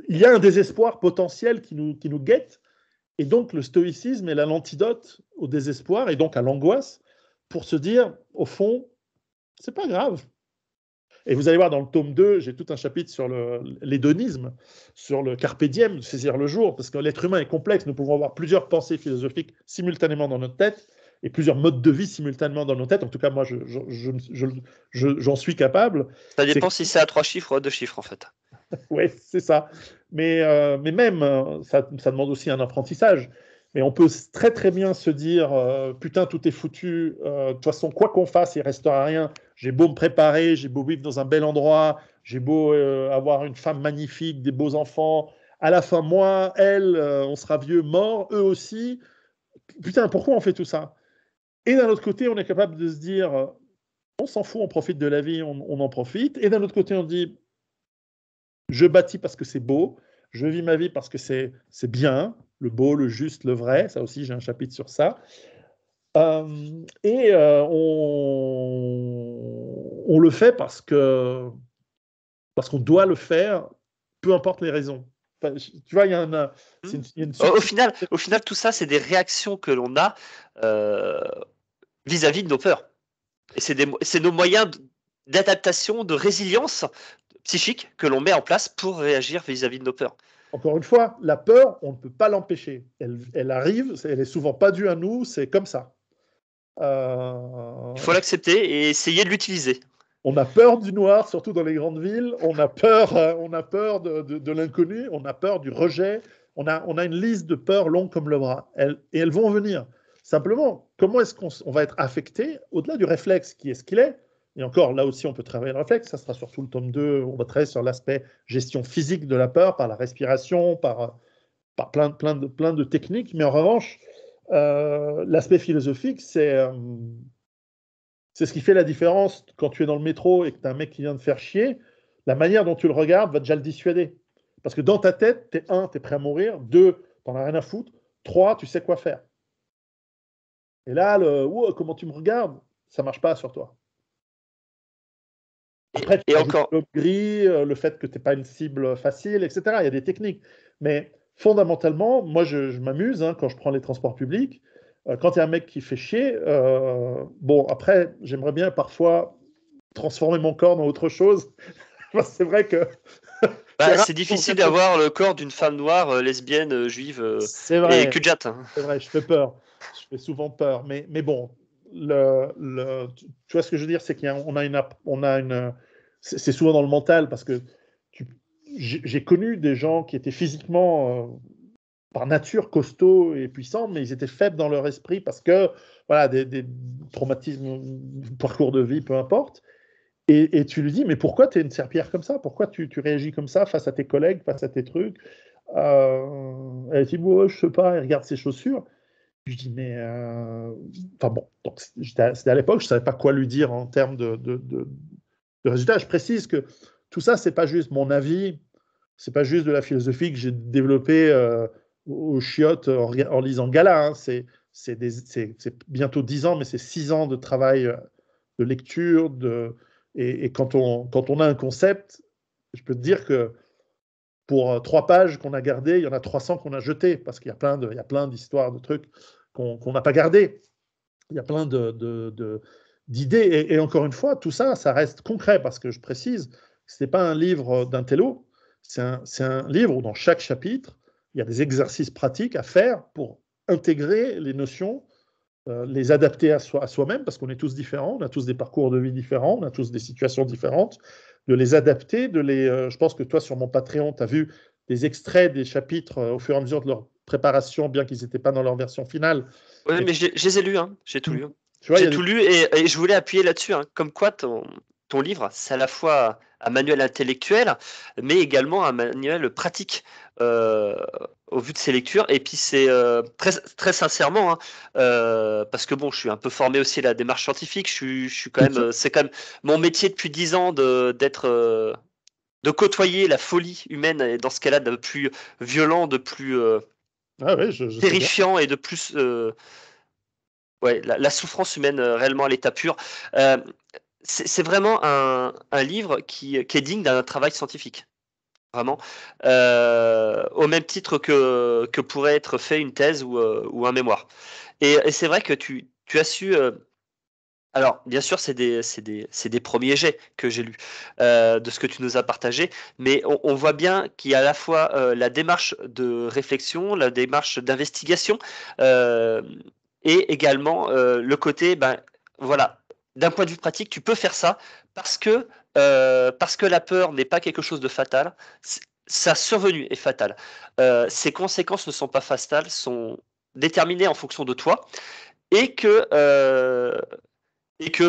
il y a un désespoir potentiel qui nous guette. Et donc, le stoïcisme est l'antidote au désespoir et donc à l'angoisse pour se dire, au fond, c'est pas grave. Et vous allez voir dans le tome 2, j'ai tout un chapitre sur l'hédonisme, sur le carpe diem, saisir le jour, parce que l'être humain est complexe. Nous pouvons avoir plusieurs pensées philosophiques simultanément dans notre tête et plusieurs modes de vie simultanément dans nos têtes. En tout cas, moi, j'en suis capable. Ça dépend si c'est à 3 chiffres ou à 2 chiffres, en fait. Oui, c'est ça. Mais même, ça demande aussi un apprentissage. Mais on peut très très bien se dire, putain, tout est foutu. De toute façon, quoi qu'on fasse, il ne restera rien. J'ai beau me préparer, j'ai beau vivre dans un bel endroit, j'ai beau avoir une femme magnifique, des beaux enfants. À la fin, moi, elle, on sera vieux, mort, eux aussi. Putain, pourquoi on fait tout ça? Et d'un autre côté, on est capable de se dire, on s'en fout, on profite de la vie, on en profite. Et d'un autre côté, on dit, je bâtis parce que c'est beau, je vis ma vie parce que c'est bien, le beau, le juste, le vrai. Ça aussi, j'ai un chapitre sur ça. On le fait parce qu'on doit le faire, peu importe les raisons. Enfin, tu vois, il y a une Au final, tout ça, c'est des réactions que l'on a vis-à-vis de nos peurs. Et c'est nos moyens d'adaptation, de résilience psychique que l'on met en place pour réagir vis-à-vis de nos peurs. Encore une fois, la peur, on ne peut pas l'empêcher. Elle arrive, elle est souvent pas due à nous, c'est comme ça. Il faut l'accepter et essayer de l'utiliser. On a peur du noir, surtout dans les grandes villes. On a peur de l'inconnu. On a peur du rejet. On a une liste de peurs longue comme le bras. Et elles vont venir. Simplement, comment est-ce qu'on va être affecté au-delà du réflexe qui est ce qu'il est? Et encore, là aussi, on peut travailler le réflexe. Ça sera surtout le tome 2. On va travailler sur l'aspect gestion physique de la peur, par la respiration, par plein de techniques. Mais en revanche, l'aspect philosophique, c'est ce qui fait la différence quand tu es dans le métro et que tu as un mec qui vient te faire chier. La manière dont tu le regardes va déjà le dissuader. Parce que dans ta tête, tu es prêt à mourir. 2, tu n'en as rien à foutre. 3, tu sais quoi faire. Et là, comment tu me regardes, ça ne marche pas sur toi. Après, tu encore, le gris, le fait que tu n'es pas une cible facile, etc. Il y a des techniques. Mais fondamentalement, moi, je m'amuse quand je prends les transports publics. Quand il y a un mec qui fait chier, bon, après, j'aimerais bien parfois transformer mon corps dans autre chose. C'est vrai que c'est difficile d'avoir le corps d'une femme noire, lesbienne, juive et cul-de-jatte. C'est vrai, je fais peur. Je fais souvent peur. Mais bon, tu vois ce que je veux dire, c'est qu'on a une, c'est souvent dans le mental parce que j'ai connu des gens qui étaient physiquement par nature costauds et puissants, mais ils étaient faibles dans leur esprit parce que voilà, des traumatismes, parcours de vie, peu importe. Et tu lui dis, mais pourquoi tu es une serpillère comme ça? Pourquoi tu réagis comme ça face à tes collègues, face à tes trucs? Elle dit, bon, je sais pas, elle regarde ses chaussures. Je dis, mais. Enfin bon, c'était à l'époque, je ne savais pas quoi lui dire en termes de résultats. Je précise que tout ça, c'est pas juste mon avis, c'est pas juste de la philosophie que j'ai développée aux chiottes en lisant Gala. Hein. C'est bientôt 10 ans, mais c'est 6 ans de travail, de lecture, et quand on a un concept, je peux te dire que pour 3 pages qu'on a gardées, il y en a 300 qu'on a jetées, parce qu'il y a plein d'histoires, de trucs qu'on n'a pas gardés. Il y a plein d'idées. Et encore une fois, tout ça, ça reste concret, parce que je précise, ce n'est pas un livre d'intello, c'est un livre où dans chaque chapitre, il y a des exercices pratiques à faire pour intégrer les notions, les adapter à soi-même, parce qu'on est tous différents, on a tous des parcours de vie différents, on a tous des situations différentes, de les adapter, je pense que toi, sur mon Patreon, tu as vu des extraits des chapitres au fur et à mesure de leur préparation, bien qu'ils n'étaient pas dans leur version finale. Oui, mais je les ai lus, hein. J'ai tout lu. J'ai tout lu et je voulais appuyer là-dessus, hein. Comme quoi ton livre, c'est à la fois un manuel intellectuel, mais également un manuel pratique au vu de ses lectures. Et puis c'est très, très sincèrement, hein, parce que bon, je suis un peu formé aussi à la démarche scientifique. Je suis quand même, c'est quand même mon métier depuis 10 ans de côtoyer la folie humaine, et dans ce cas-là, de plus violent, de plus terrifiant et de plus ouais, la souffrance humaine réellement à l'état pur. C'est vraiment un livre qui est digne d'un travail scientifique. Vraiment. Au même titre que pourrait être fait une thèse ou un mémoire. Et c'est vrai que tu as su. Alors, bien sûr, c'est des premiers jets que j'ai lus de ce que tu nous as partagé, mais on voit bien qu'il y a à la fois la démarche de réflexion, la démarche d'investigation, et également le côté, ben, voilà, d'un point de vue pratique, tu peux faire ça parce que la peur n'est pas quelque chose de fatal. Sa survenue est fatale. Ses conséquences ne sont pas fatales, sont déterminées en fonction de toi, et que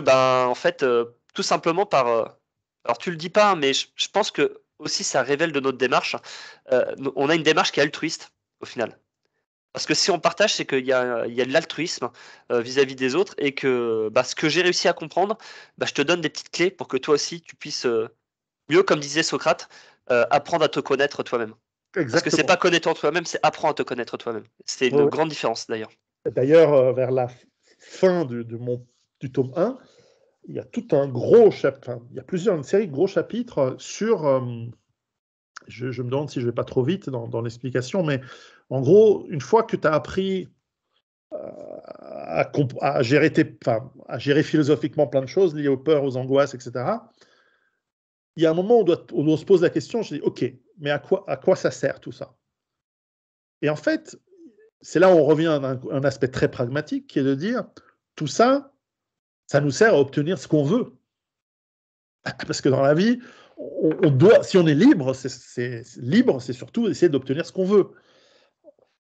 ben en fait tout simplement alors tu le dis pas, mais je pense que aussi ça révèle de notre démarche. On a une démarche qui est altruiste au final, parce que si on partage, c'est qu'il y a de l'altruisme vis-à-vis des autres, et que bah, ce que j'ai réussi à comprendre, bah, je te donne des petites clés pour que toi aussi tu puisses mieux, comme disait Socrate, apprendre à te connaître toi-même. Exactement. Parce que c'est pas connaître toi-même, c'est apprendre à te connaître toi-même. C'est une grande différence d'ailleurs. D'ailleurs, vers la fin du tome 1, il y a tout un gros chapitre, il y a une série de gros chapitres sur, je me demande si je ne vais pas trop vite dans l'explication, mais en gros, une fois que tu as appris à gérer à gérer philosophiquement plein de choses liées aux peurs, aux angoisses, etc., il y a un moment où on se pose la question, je dis, OK, mais à quoi ça sert tout ça? Et en fait, c'est là où on revient à un aspect très pragmatique, qui est de dire, tout ça, ça nous sert à obtenir ce qu'on veut. Parce que dans la vie, on doit, si on est libre, c'est surtout essayer d'obtenir ce qu'on veut.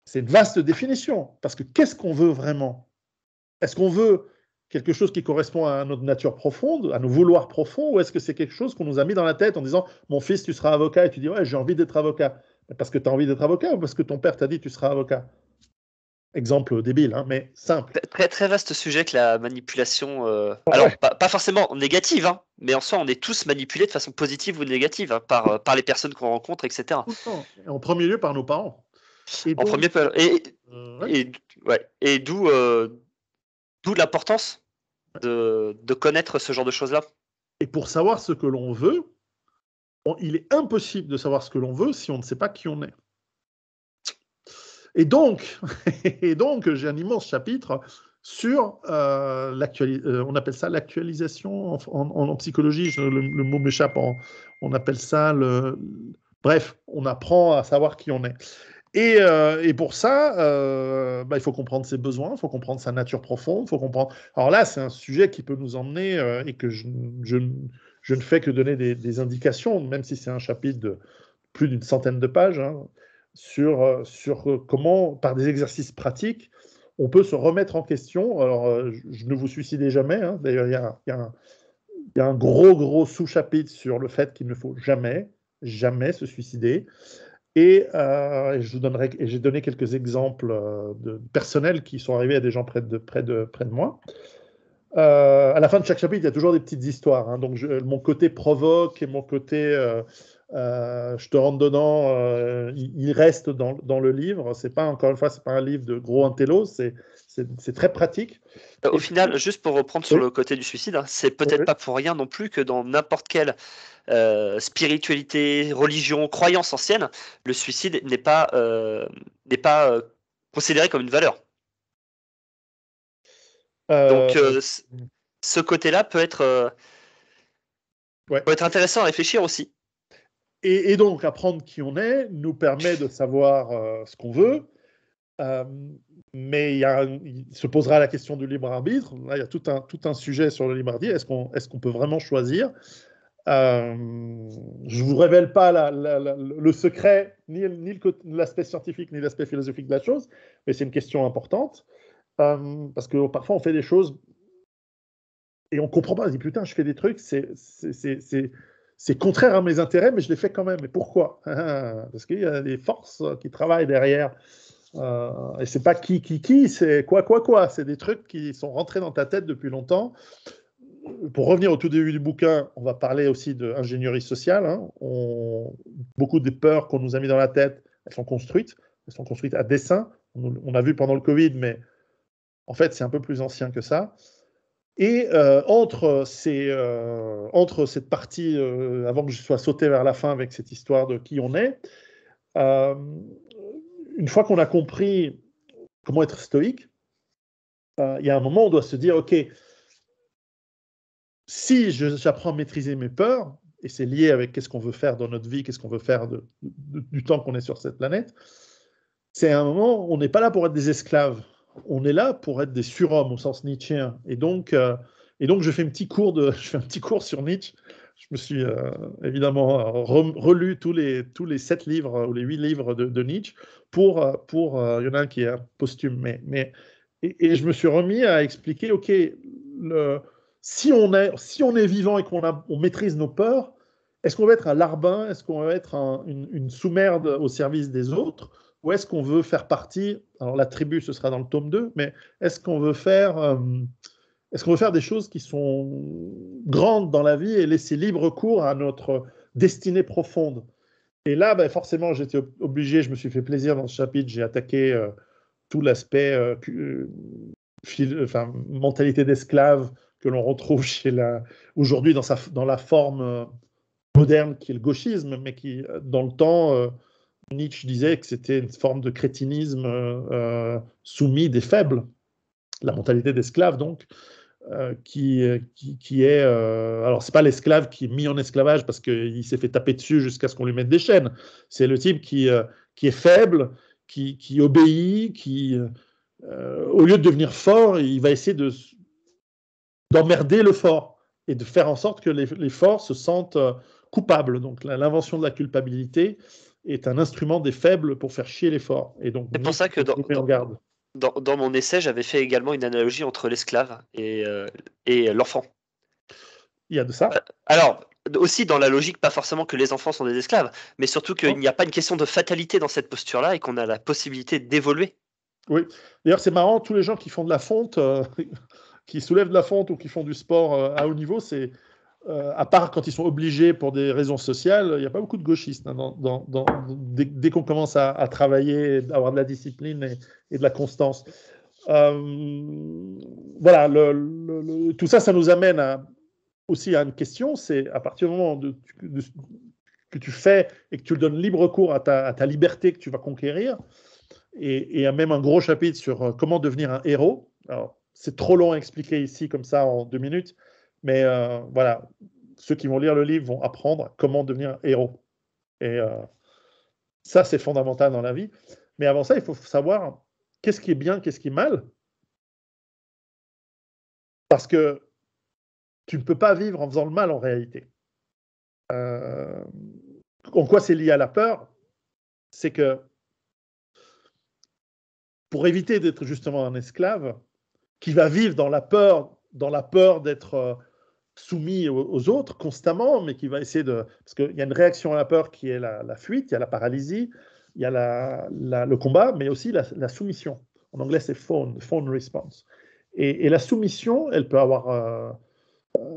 C'est une vaste définition, parce que qu'est-ce qu'on veut vraiment? Est-ce qu'on veut quelque chose qui correspond à notre nature profonde, à nos vouloirs profonds, ou est-ce que c'est quelque chose qu'on nous a mis dans la tête en disant « mon fils, tu seras avocat » et tu dis « ouais, j'ai envie d'être avocat ». Parce que tu as envie d'être avocat ou parce que ton père t'a dit « tu seras avocat ». Exemple débile, hein, mais simple. Très, très vaste sujet que la manipulation. Alors, pas forcément négative, hein, mais en soi, on est tous manipulés de façon positive ou négative, hein, par les personnes qu'on rencontre, etc. Tout le temps. Et en premier lieu par nos parents. En premier lieu, et d'où l'importance de connaître ce genre de choses-là. Et pour savoir ce que l'on veut, il est impossible de savoir ce que l'on veut si on ne sait pas qui on est. Et donc, j'ai un immense chapitre sur on appelle ça l'actualisation en psychologie, le mot m'échappe, on appelle ça bref, on apprend à savoir qui on est. Et pour ça, il faut comprendre ses besoins, il faut comprendre sa nature profonde, il faut comprendre... Alors là, c'est un sujet qui peut nous emmener, et que je ne fais que donner des indications, même si c'est un chapitre de plus d'une centaine de pages, hein, sur comment, par des exercices pratiques, on peut se remettre en question. Alors, je ne vous suicidez jamais. Hein. D'ailleurs, il y a un gros sous-chapitre sur le fait qu'il ne faut jamais se suicider. Et j'ai donné quelques exemples personnels qui sont arrivés à des gens près de moi. À la fin de chaque chapitre, il y a toujours des petites histoires. Hein. Donc, mon côté provoque et mon côté je te rentre dedans, il reste dans le livre. C'est pas, encore une fois, c'est pas un livre de gros intello, c'est très pratique. Au Et final, puis, juste pour reprendre sur oui, le côté du suicide, hein, c'est peut-être oui, pas pour rien non plus que dans n'importe quelle spiritualité, religion, croyance ancienne, le suicide n'est pas considéré comme une valeur. Donc, euh, ce côté-là ouais. peut être intéressant à réfléchir aussi. Et donc, apprendre qui on est nous permet de savoir ce qu'on veut. Euh, mais il se posera la question du libre arbitre. Là, il y a tout un sujet sur le libre arbitre. Est-ce qu'on peut vraiment choisir? Je ne vous révèle pas le secret, ni l'aspect scientifique, ni l'aspect philosophique de la chose, mais c'est une question importante. Parce que parfois, on fait des choses et on ne comprend pas. On se dit, putain, je fais des trucs, c'est contraire à mes intérêts, mais je les fais quand même. Mais pourquoi? Parce qu'il y a des forces qui travaillent derrière. Et c'est pas qui, c'est quoi. C'est des trucs qui sont rentrés dans ta tête depuis longtemps. Pour revenir au tout début du bouquin, on va parler aussi d'ingénierie sociale. Hein. Beaucoup des peurs qu'on nous a mis dans la tête, elles sont construites. Elles sont construites à dessein. On a vu pendant le Covid, mais en fait, c'est un peu plus ancien que ça. Et entre cette partie, avant que je sois sauté vers la fin avec cette histoire de qui on est, euh, une fois qu'on a compris comment être stoïque, il y a un moment où on doit se dire, OK, si j'apprends à maîtriser mes peurs, et c'est lié avec qu'est-ce qu'on veut faire dans notre vie, qu'est-ce qu'on veut faire du temps qu'on est sur cette planète, c'est un moment où on n'est pas là pour être des esclaves. On est là pour être des surhommes au sens nietzschéen. Et donc je fais un petit cours sur Nietzsche. Je me suis évidemment relu tous les 7 livres ou les 8 livres de Nietzsche il y en a un qui est posthume, et je me suis remis à expliquer, OK, si on est vivant et on maîtrise nos peurs, est-ce qu'on va être un larbin? Est-ce qu'on va être une sous-merde au service des autres? Ou est-ce qu'on veut faire partie, alors la tribu ce sera dans le tome 2, mais est-ce qu'on veut faire, des choses qui sont grandes dans la vie et laisser libre cours à notre destinée profonde? Et là, ben, forcément, j'étais obligé, je me suis fait plaisir dans ce chapitre, j'ai attaqué tout l'aspect mentalité d'esclave que l'on retrouve aujourd'hui dans la forme moderne qui est le gauchisme, mais qui, dans le temps, Nietzsche disait que c'était une forme de crétinisme soumis des faibles, la mentalité d'esclave donc, qui est... alors, c'est pas l'esclave qui est mis en esclavage parce qu'il s'est fait taper dessus jusqu'à ce qu'on lui mette des chaînes. C'est le type qui est faible, qui obéit, au lieu de devenir fort, il va essayer d'emmerder le fort et de faire en sorte que les forts se sentent coupables. Donc, l'invention de la culpabilité est un instrument des faibles pour faire chier les forts. Et donc, C'est pour ça que Nietzsche met en garde. dans mon essai, j'avais fait également une analogie entre l'esclave et l'enfant. Il y a de ça. Alors, aussi dans la logique, pas forcément que les enfants sont des esclaves, mais surtout qu'il Non. n'y a pas une question de fatalité dans cette posture-là et qu'on a la possibilité d'évoluer. Oui. D'ailleurs, c'est marrant, tous les gens qui font de la fonte, qui soulèvent de la fonte ou qui font du sport à haut niveau, à part quand ils sont obligés pour des raisons sociales, il n'y a pas beaucoup de gauchistes. Hein, dès qu'on commence à travailler, à avoir de la discipline et de la constance. Voilà, tout ça, ça nous amène aussi à une question, c'est à partir du moment que tu fais et que tu donnes libre cours à ta liberté que tu vas conquérir, et il y a même un gros chapitre sur comment devenir un héros. Alors, c'est trop long à expliquer ici comme ça en 2 minutes, mais voilà, ceux qui vont lire le livre vont apprendre comment devenir un héros. Et ça, c'est fondamental dans la vie. Mais avant ça, il faut savoir qu'est-ce qui est bien, qu'est-ce qui est mal. Parce que tu ne peux pas vivre en faisant le mal en réalité. En quoi c'est lié à la peur? C'est que pour éviter d'être justement un esclave qui va vivre dans la peur d'être soumis aux autres constamment, mais qui va essayer de... Parce qu'il y a une réaction à la peur qui est la fuite, il y a la paralysie, il y a le combat, mais aussi la soumission. En anglais, c'est fawn response. Et la soumission, elle peut avoir...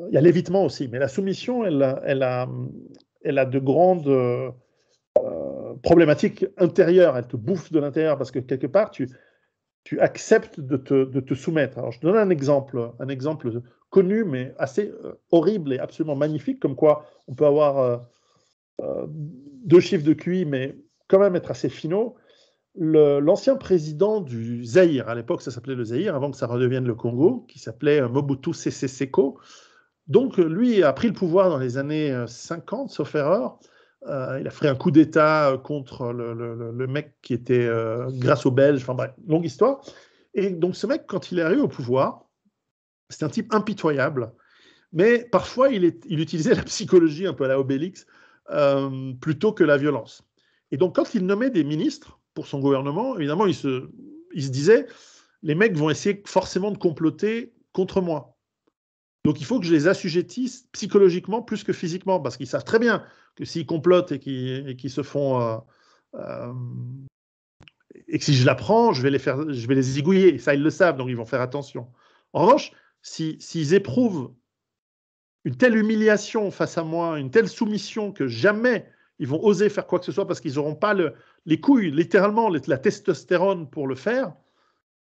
il y a l'évitement aussi, mais la soumission, elle a de grandes problématiques intérieures. Elle te bouffe de l'intérieur parce que quelque part, tu acceptes de te soumettre. Alors, je te donne un exemple connu, mais assez horrible et absolument magnifique, comme quoi on peut avoir 2 chiffres de QI, mais quand même être assez finaux. L'ancien président du Zaïre, à l'époque ça s'appelait le Zaïre, avant que ça redevienne le Congo, qui s'appelait Mobutu Sese Seko. Donc lui a pris le pouvoir dans les années 50, sauf erreur. Il a fait un coup d'État contre le mec qui était grâce aux Belges, enfin bref, longue histoire. Et donc ce mec, quand il est arrivé au pouvoir, c'était un type impitoyable, mais parfois il utilisait la psychologie un peu à la Obélix plutôt que la violence. Et donc quand il nommait des ministres pour son gouvernement, évidemment il se disait, les mecs vont essayer forcément de comploter contre moi. Donc il faut que je les assujettisse psychologiquement plus que physiquement, parce qu'ils savent très bien que s'ils complotent et qu'ils se font... et que si je l'apprends, je vais les zigouiller. Et ça, ils le savent, donc ils vont faire attention. En revanche, s'ils éprouvent une telle humiliation face à moi, une telle soumission que jamais ils vont oser faire quoi que ce soit parce qu'ils n'auront pas les couilles, littéralement, la testostérone pour le faire,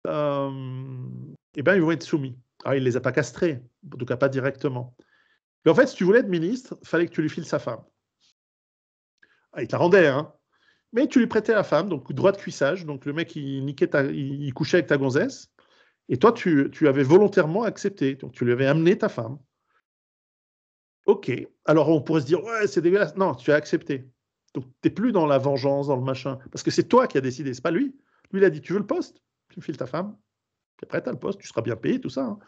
eh ben, ils vont être soumis. Alors, il ne les a pas castrés, en tout cas pas directement. Mais en fait, si tu voulais être ministre, il fallait que tu lui files sa femme. Ah, il te la rendait, hein. Mais tu lui prêtais la femme, donc droit de cuissage. Donc le mec, il couchait avec ta gonzesse. Et toi, tu avais volontairement accepté. Donc tu lui avais amené ta femme. Ok. Alors on pourrait se dire, ouais, c'est dégueulasse. Non, tu as accepté. Donc tu n'es plus dans la vengeance, dans le machin. Parce que c'est toi qui as décidé, c'est pas lui. Lui, il a dit, tu veux le poste? Tu me files ta femme. Puis après, tu as le poste, tu seras bien payé, tout ça. Hein.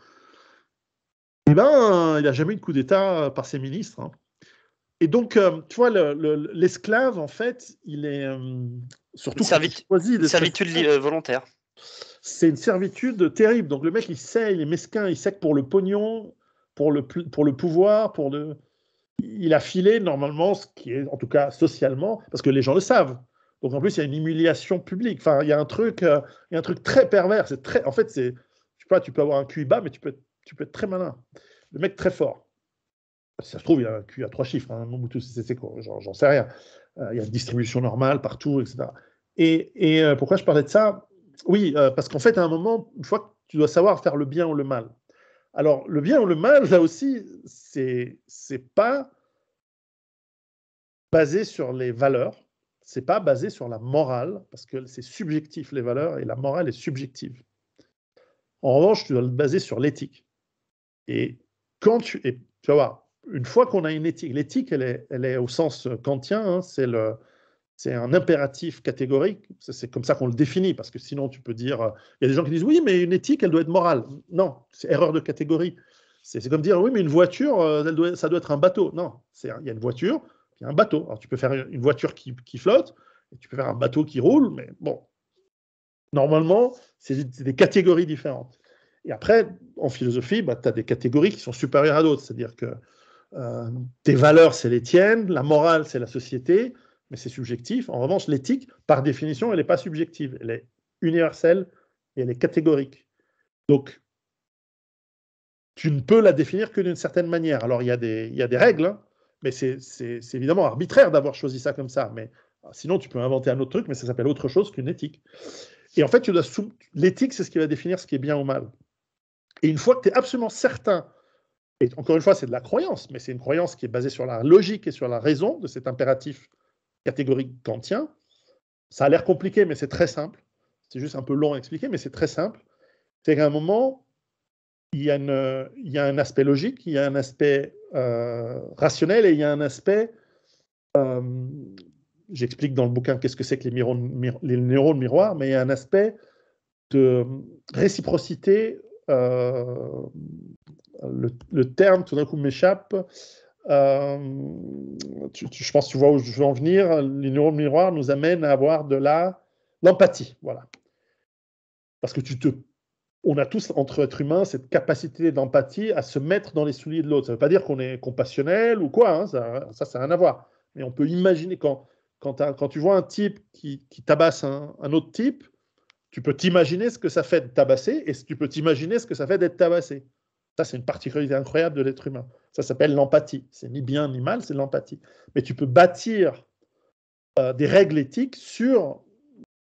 Eh bien, il n'a jamais eu de coup d'État par ses ministres. Hein. Et donc, tu vois, l'esclave, en fait, il est surtout une servitude volontaire. C'est une servitude terrible. Donc le mec, il est mesquin, il sait que pour le pognon, pour le pouvoir, il a filé normalement ce qui est, en tout cas socialement, parce que les gens le savent. Donc en plus, il y a une humiliation publique. Enfin, il y a un truc très pervers. En fait, je sais pas, tu peux avoir un QI bas, mais tu peux être très malin. Le mec très fort. Si ça se trouve, il a un QI à 3 chiffres. Hein, c'est quoi, j'en sais rien. Il y a une distribution normale partout, etc. Et pourquoi je parlais de ça? Oui, parce qu'en fait, à un moment, une fois que tu dois savoir faire le bien ou le mal. Alors, le bien ou le mal, là aussi, c'est pas basé sur les valeurs, c'est pas basé sur la morale, parce que c'est subjectif, les valeurs, et la morale est subjective. En revanche, tu dois le baser sur l'éthique. Et tu vas voir, une fois qu'on a une éthique, l'éthique, elle est au sens kantien, hein, c'est un impératif catégorique, c'est comme ça qu'on le définit, parce que sinon tu peux dire, il y a des gens qui disent oui, mais une éthique, elle doit être morale. Non, c'est erreur de catégorie. C'est comme dire oui, mais une voiture, ça doit être un bateau. Non, il y a une voiture, il y a un bateau. Alors tu peux faire une voiture qui flotte, et tu peux faire un bateau qui roule, mais bon, normalement, c'est des catégories différentes. Et après, en philosophie, tu as des catégories qui sont supérieures à d'autres, c'est-à-dire que tes valeurs, c'est les tiennes, la morale, c'est la société, mais c'est subjectif. En revanche, l'éthique, par définition, elle n'est pas subjective. Elle est universelle et elle est catégorique. Donc, tu ne peux la définir que d'une certaine manière. Alors, il y a des règles, hein, mais c'est évidemment arbitraire d'avoir choisi ça comme ça. Mais sinon, tu peux inventer un autre truc, mais ça s'appelle autre chose qu'une éthique. Et en fait, l'éthique, c'est ce qui va définir ce qui est bien ou mal. Et une fois que tu es absolument certain, et encore une fois, c'est de la croyance, mais c'est une croyance qui est basée sur la logique et sur la raison de cet impératif catégorique kantien. Ça a l'air compliqué, mais c'est très simple. C'est juste un peu long à expliquer, mais c'est très simple. C'est qu'à un moment, il y a un aspect logique, il y a un aspect rationnel et il y a un aspect... j'explique dans le bouquin qu'est-ce que c'est que les neurones miroirs, mais il y a un aspect de réciprocité... le terme, tout d'un coup, m'échappe. Je pense que tu vois où je veux en venir. Les neurones miroirs nous amènent à avoir de l'empathie. Voilà. Parce que on a tous, entre êtres humains, cette capacité d'empathie à se mettre dans les souliers de l'autre. Ça ne veut pas dire qu'on est compassionnel ou quoi, hein, ça n'a rien à voir. Mais on peut imaginer, quand tu vois un type qui tabasse un autre type, Tu peux t'imaginer ce que ça fait de tabasser et tu peux t'imaginer ce que ça fait d'être tabassé. Ça, c'est une particularité incroyable de l'être humain. Ça s'appelle l'empathie. C'est ni bien ni mal, c'est l'empathie. Mais tu peux bâtir des règles éthiques sur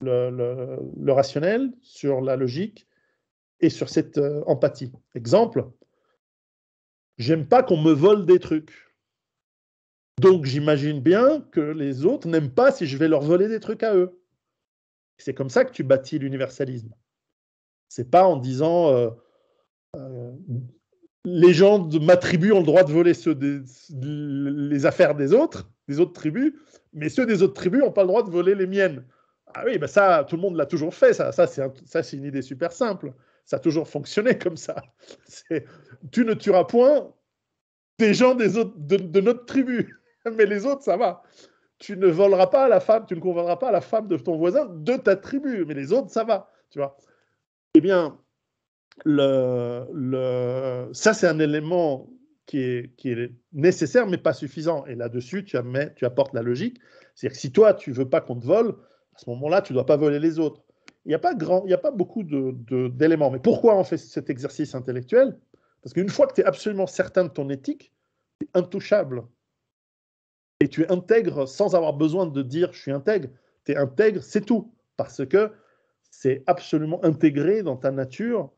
le rationnel, sur la logique et sur cette empathie. Exemple, j'aime pas qu'on me vole des trucs. Donc j'imagine bien que les autres n'aiment pas si je vais leur voler des trucs à eux. C'est comme ça que tu bâtis l'universalisme. C'est pas en disant les gens de ma tribu ont le droit de voler les affaires des autres tribus, mais ceux des autres tribus n'ont pas le droit de voler les miennes. Ah oui, ben ça, tout le monde l'a toujours fait, ça c'est une idée super simple. Ça a toujours fonctionné comme ça. Tu ne tueras point des gens de notre tribu, mais les autres, ça va. Tu ne voleras pas à la femme, tu ne convoleras pas à la femme de ton voisin de ta tribu, mais les autres, ça va. Tu vois. Eh bien, ça, c'est un élément qui est nécessaire, mais pas suffisant. Et là-dessus, tu apportes la logique. C'est-à-dire que si toi, tu ne veux pas qu'on te vole, à ce moment-là, tu ne dois pas voler les autres. Il n'y a pas beaucoup d'éléments. Mais pourquoi on fait cet exercice intellectuel? Parce qu'une fois que tu es absolument certain de ton éthique, tu es intouchable. Et tu es intègre sans avoir besoin de dire « je suis intègre ». Tu es intègre, c'est tout. Parce que c'est absolument intégré dans ta nature.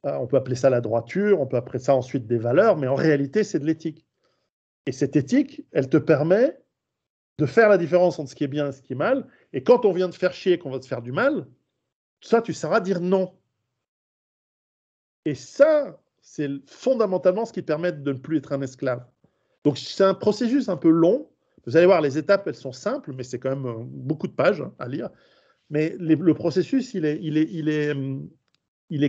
On peut appeler ça la droiture, on peut appeler ça ensuite des valeurs, mais en réalité, c'est de l'éthique. Et cette éthique, elle te permet de faire la différence entre ce qui est bien et ce qui est mal. Et quand on vient te faire chier, qu'on va te faire du mal, ça, tu sauras dire non. Et ça, c'est fondamentalement ce qui permet de ne plus être un esclave. Donc, c'est un processus un peu long. Vous allez voir, les étapes, elles sont simples, mais c'est quand même beaucoup de pages à lire. Mais le processus, il est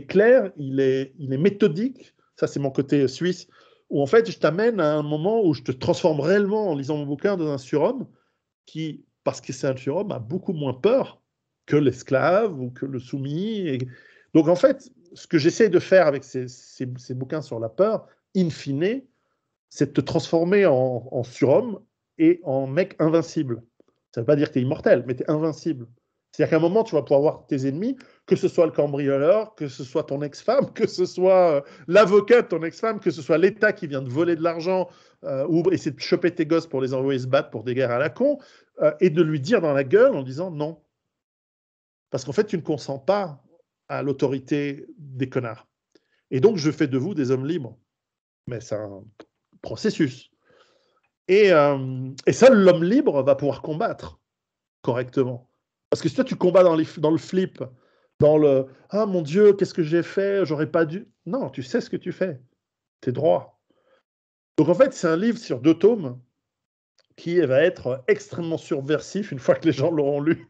clair, il est méthodique. Ça, c'est mon côté suisse, où en fait, je t'amène à un moment où je te transforme réellement, en lisant mon bouquin, dans un surhomme qui, parce que c'est un surhomme, a beaucoup moins peur que l'esclave ou que le soumis. Donc, en fait, ce que j'essaie de faire avec ces bouquins sur la peur, in fine, c'est de te transformer en surhomme et en mec invincible. Ça ne veut pas dire que tu es immortel, mais tu es invincible. C'est-à-dire qu'à un moment, tu vas pouvoir voir tes ennemis, que ce soit le cambrioleur, que ce soit ton ex-femme, que ce soit l'avocat de ton ex-femme, que ce soit l'État qui vient de voler de l'argent ou essayer de choper tes gosses pour les envoyer se battre pour des guerres à la con, et de lui dire dans la gueule en disant non. Parce qu'en fait, tu ne consens pas à l'autorité des connards. Et donc, je fais de vous des hommes libres. Mais c'est un processus. Et seul l'homme libre va pouvoir combattre correctement. Parce que si toi, tu combats dans le flip, dans le « Ah mon Dieu, qu'est-ce que j'ai fait? J'aurais pas dû... » Non, tu sais ce que tu fais. Tu es droit. Donc en fait, c'est un livre sur 2 tomes qui va être extrêmement subversif une fois que les gens l'auront lu.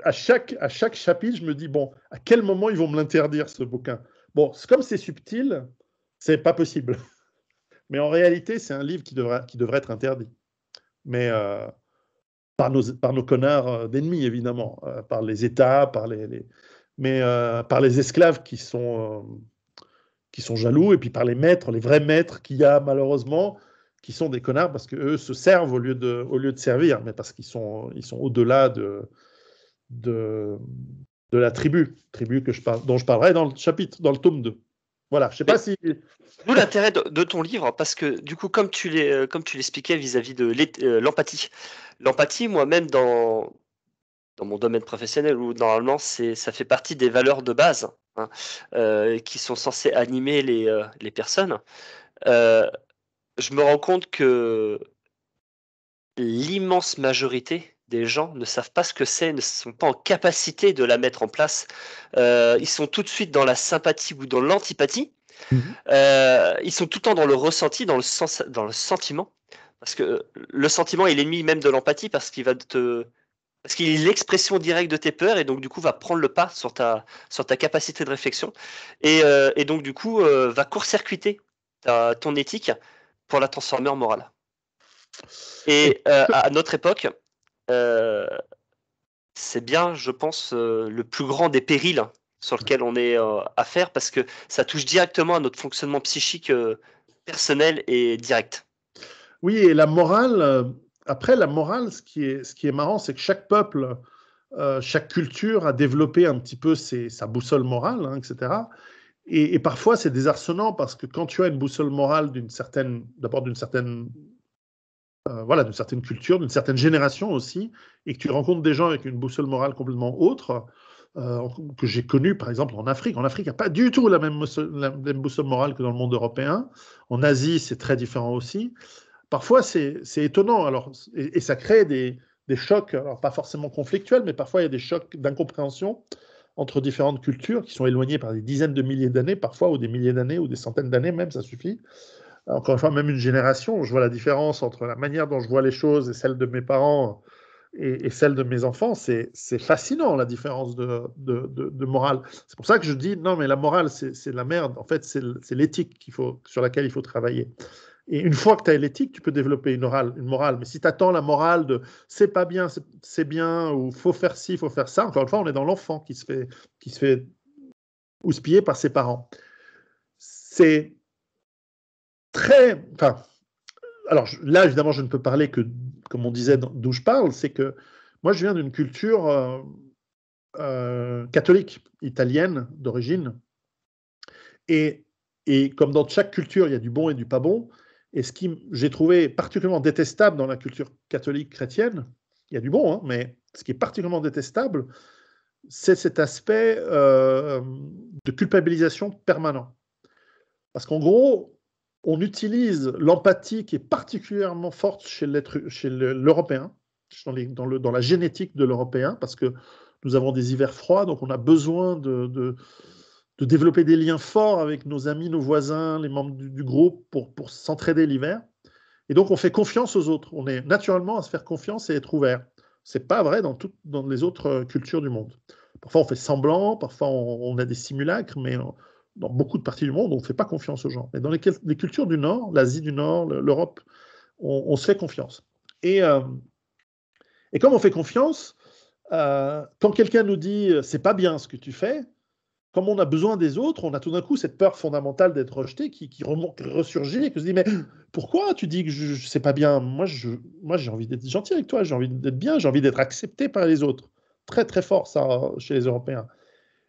À chaque chapitre, je me dis, bon, à quel moment ils vont me l'interdire, ce bouquin? Bon, comme c'est subtil, c'est pas possible. Mais en réalité, c'est un livre qui devrait être interdit. Mais par nos connards d'ennemis, évidemment, par les États, par les esclaves qui sont jaloux, et puis par les maîtres, les vrais maîtres qu'il y a malheureusement, qui sont des connards parce qu'eux se servent au lieu de servir, mais parce qu'ils sont au-delà de la tribu dont je parlerai dans le tome 2. Voilà, je ne sais pas si... D'où l'intérêt de ton livre, parce que du coup, comme tu l'expliquais vis-à-vis de l'empathie. L'empathie, moi-même, dans mon domaine professionnel, où normalement, ça fait partie des valeurs de base, hein, qui sont censées animer les personnes, je me rends compte que l'immense majorité des gens ne savent pas ce que c'est, ne sont pas en capacité de la mettre en place. Ils sont tout de suite dans la sympathie ou dans l'antipathie. Ils sont tout le temps dans le ressenti, dans le sentiment. Parce que le sentiment est l'ennemi même de l'empathie, parce qu'il est l'expression directe de tes peurs, et donc du coup va prendre le pas sur ta capacité de réflexion, et donc du coup va court-circuiter ton éthique pour la transformer en morale. Et à notre époque, c'est bien, je pense, le plus grand des périls sur lequel on est à faire, parce que ça touche directement à notre fonctionnement psychique personnel et direct. Oui, et la morale, après la morale, ce qui est marrant, c'est que chaque peuple chaque culture a développé un petit peu sa boussole morale, hein, etc. Et parfois, c'est désarçonnant parce que quand tu as une boussole morale d'abord d'une certaine culture, d'une certaine génération aussi, et que tu rencontres des gens avec une boussole morale complètement autre, que j'ai connu par exemple en Afrique. En Afrique, il n'y a pas du tout la même boussole morale que dans le monde européen. En Asie, c'est très différent aussi. Parfois, c'est étonnant. Alors, et ça crée des chocs, alors pas forcément conflictuels, mais parfois il y a des chocs d'incompréhension entre différentes cultures qui sont éloignées par des dizaines de milliers d'années, parfois, ou des milliers d'années, ou des centaines d'années même, ça suffit. Encore une fois, même une génération, je vois la différence entre la manière dont je vois les choses et celle de mes parents et celle de mes enfants. C'est fascinant, la différence de morale. C'est pour ça que je dis, non, mais la morale, c'est la merde. En fait, c'est l'éthique sur laquelle il faut travailler. Et une fois que tu as l'éthique, tu peux développer une morale. Mais si tu attends la morale de c'est pas bien, c'est bien, ou faut faire ci, faut faire ça, encore une fois, on est dans l'enfant qui se fait houspiller par ses parents. C'est très. Enfin, alors là, évidemment, je ne peux parler que, comme on disait, d'où je parle, c'est que moi, je viens d'une culture catholique, italienne d'origine. Et comme dans chaque culture, il y a du bon et du pas bon. Et ce qui j'ai trouvé particulièrement détestable dans la culture catholique chrétienne, il y a du bon, hein, mais ce qui est particulièrement détestable, c'est cet aspect de culpabilisation permanent. Parce qu'en gros, on utilise l'empathie qui est particulièrement forte chez l'Européen, dans la génétique de l'Européen, parce que nous avons des hivers froids, donc on a besoin de développer des liens forts avec nos amis, nos voisins, les membres du groupe pour s'entraider l'hiver. Et donc, on fait confiance aux autres. On est naturellement à se faire confiance et être ouvert. Ce n'est pas vrai dans les autres cultures du monde. Parfois, on fait semblant, parfois, on a des simulacres, mais dans beaucoup de parties du monde, on ne fait pas confiance aux gens. Mais dans les cultures du Nord, l'Asie du Nord, l'Europe, on se fait confiance. Et comme on fait confiance, quand quelqu'un nous dit « c'est pas bien ce que tu fais », comme on a besoin des autres, on a tout d'un coup cette peur fondamentale d'être rejeté qui ressurgit et qui se dit mais pourquoi tu dis que je sais pas bien? Moi j'ai envie d'être gentil avec toi, j'ai envie d'être bien, j'ai envie d'être accepté par les autres. Très très fort ça chez les Européens.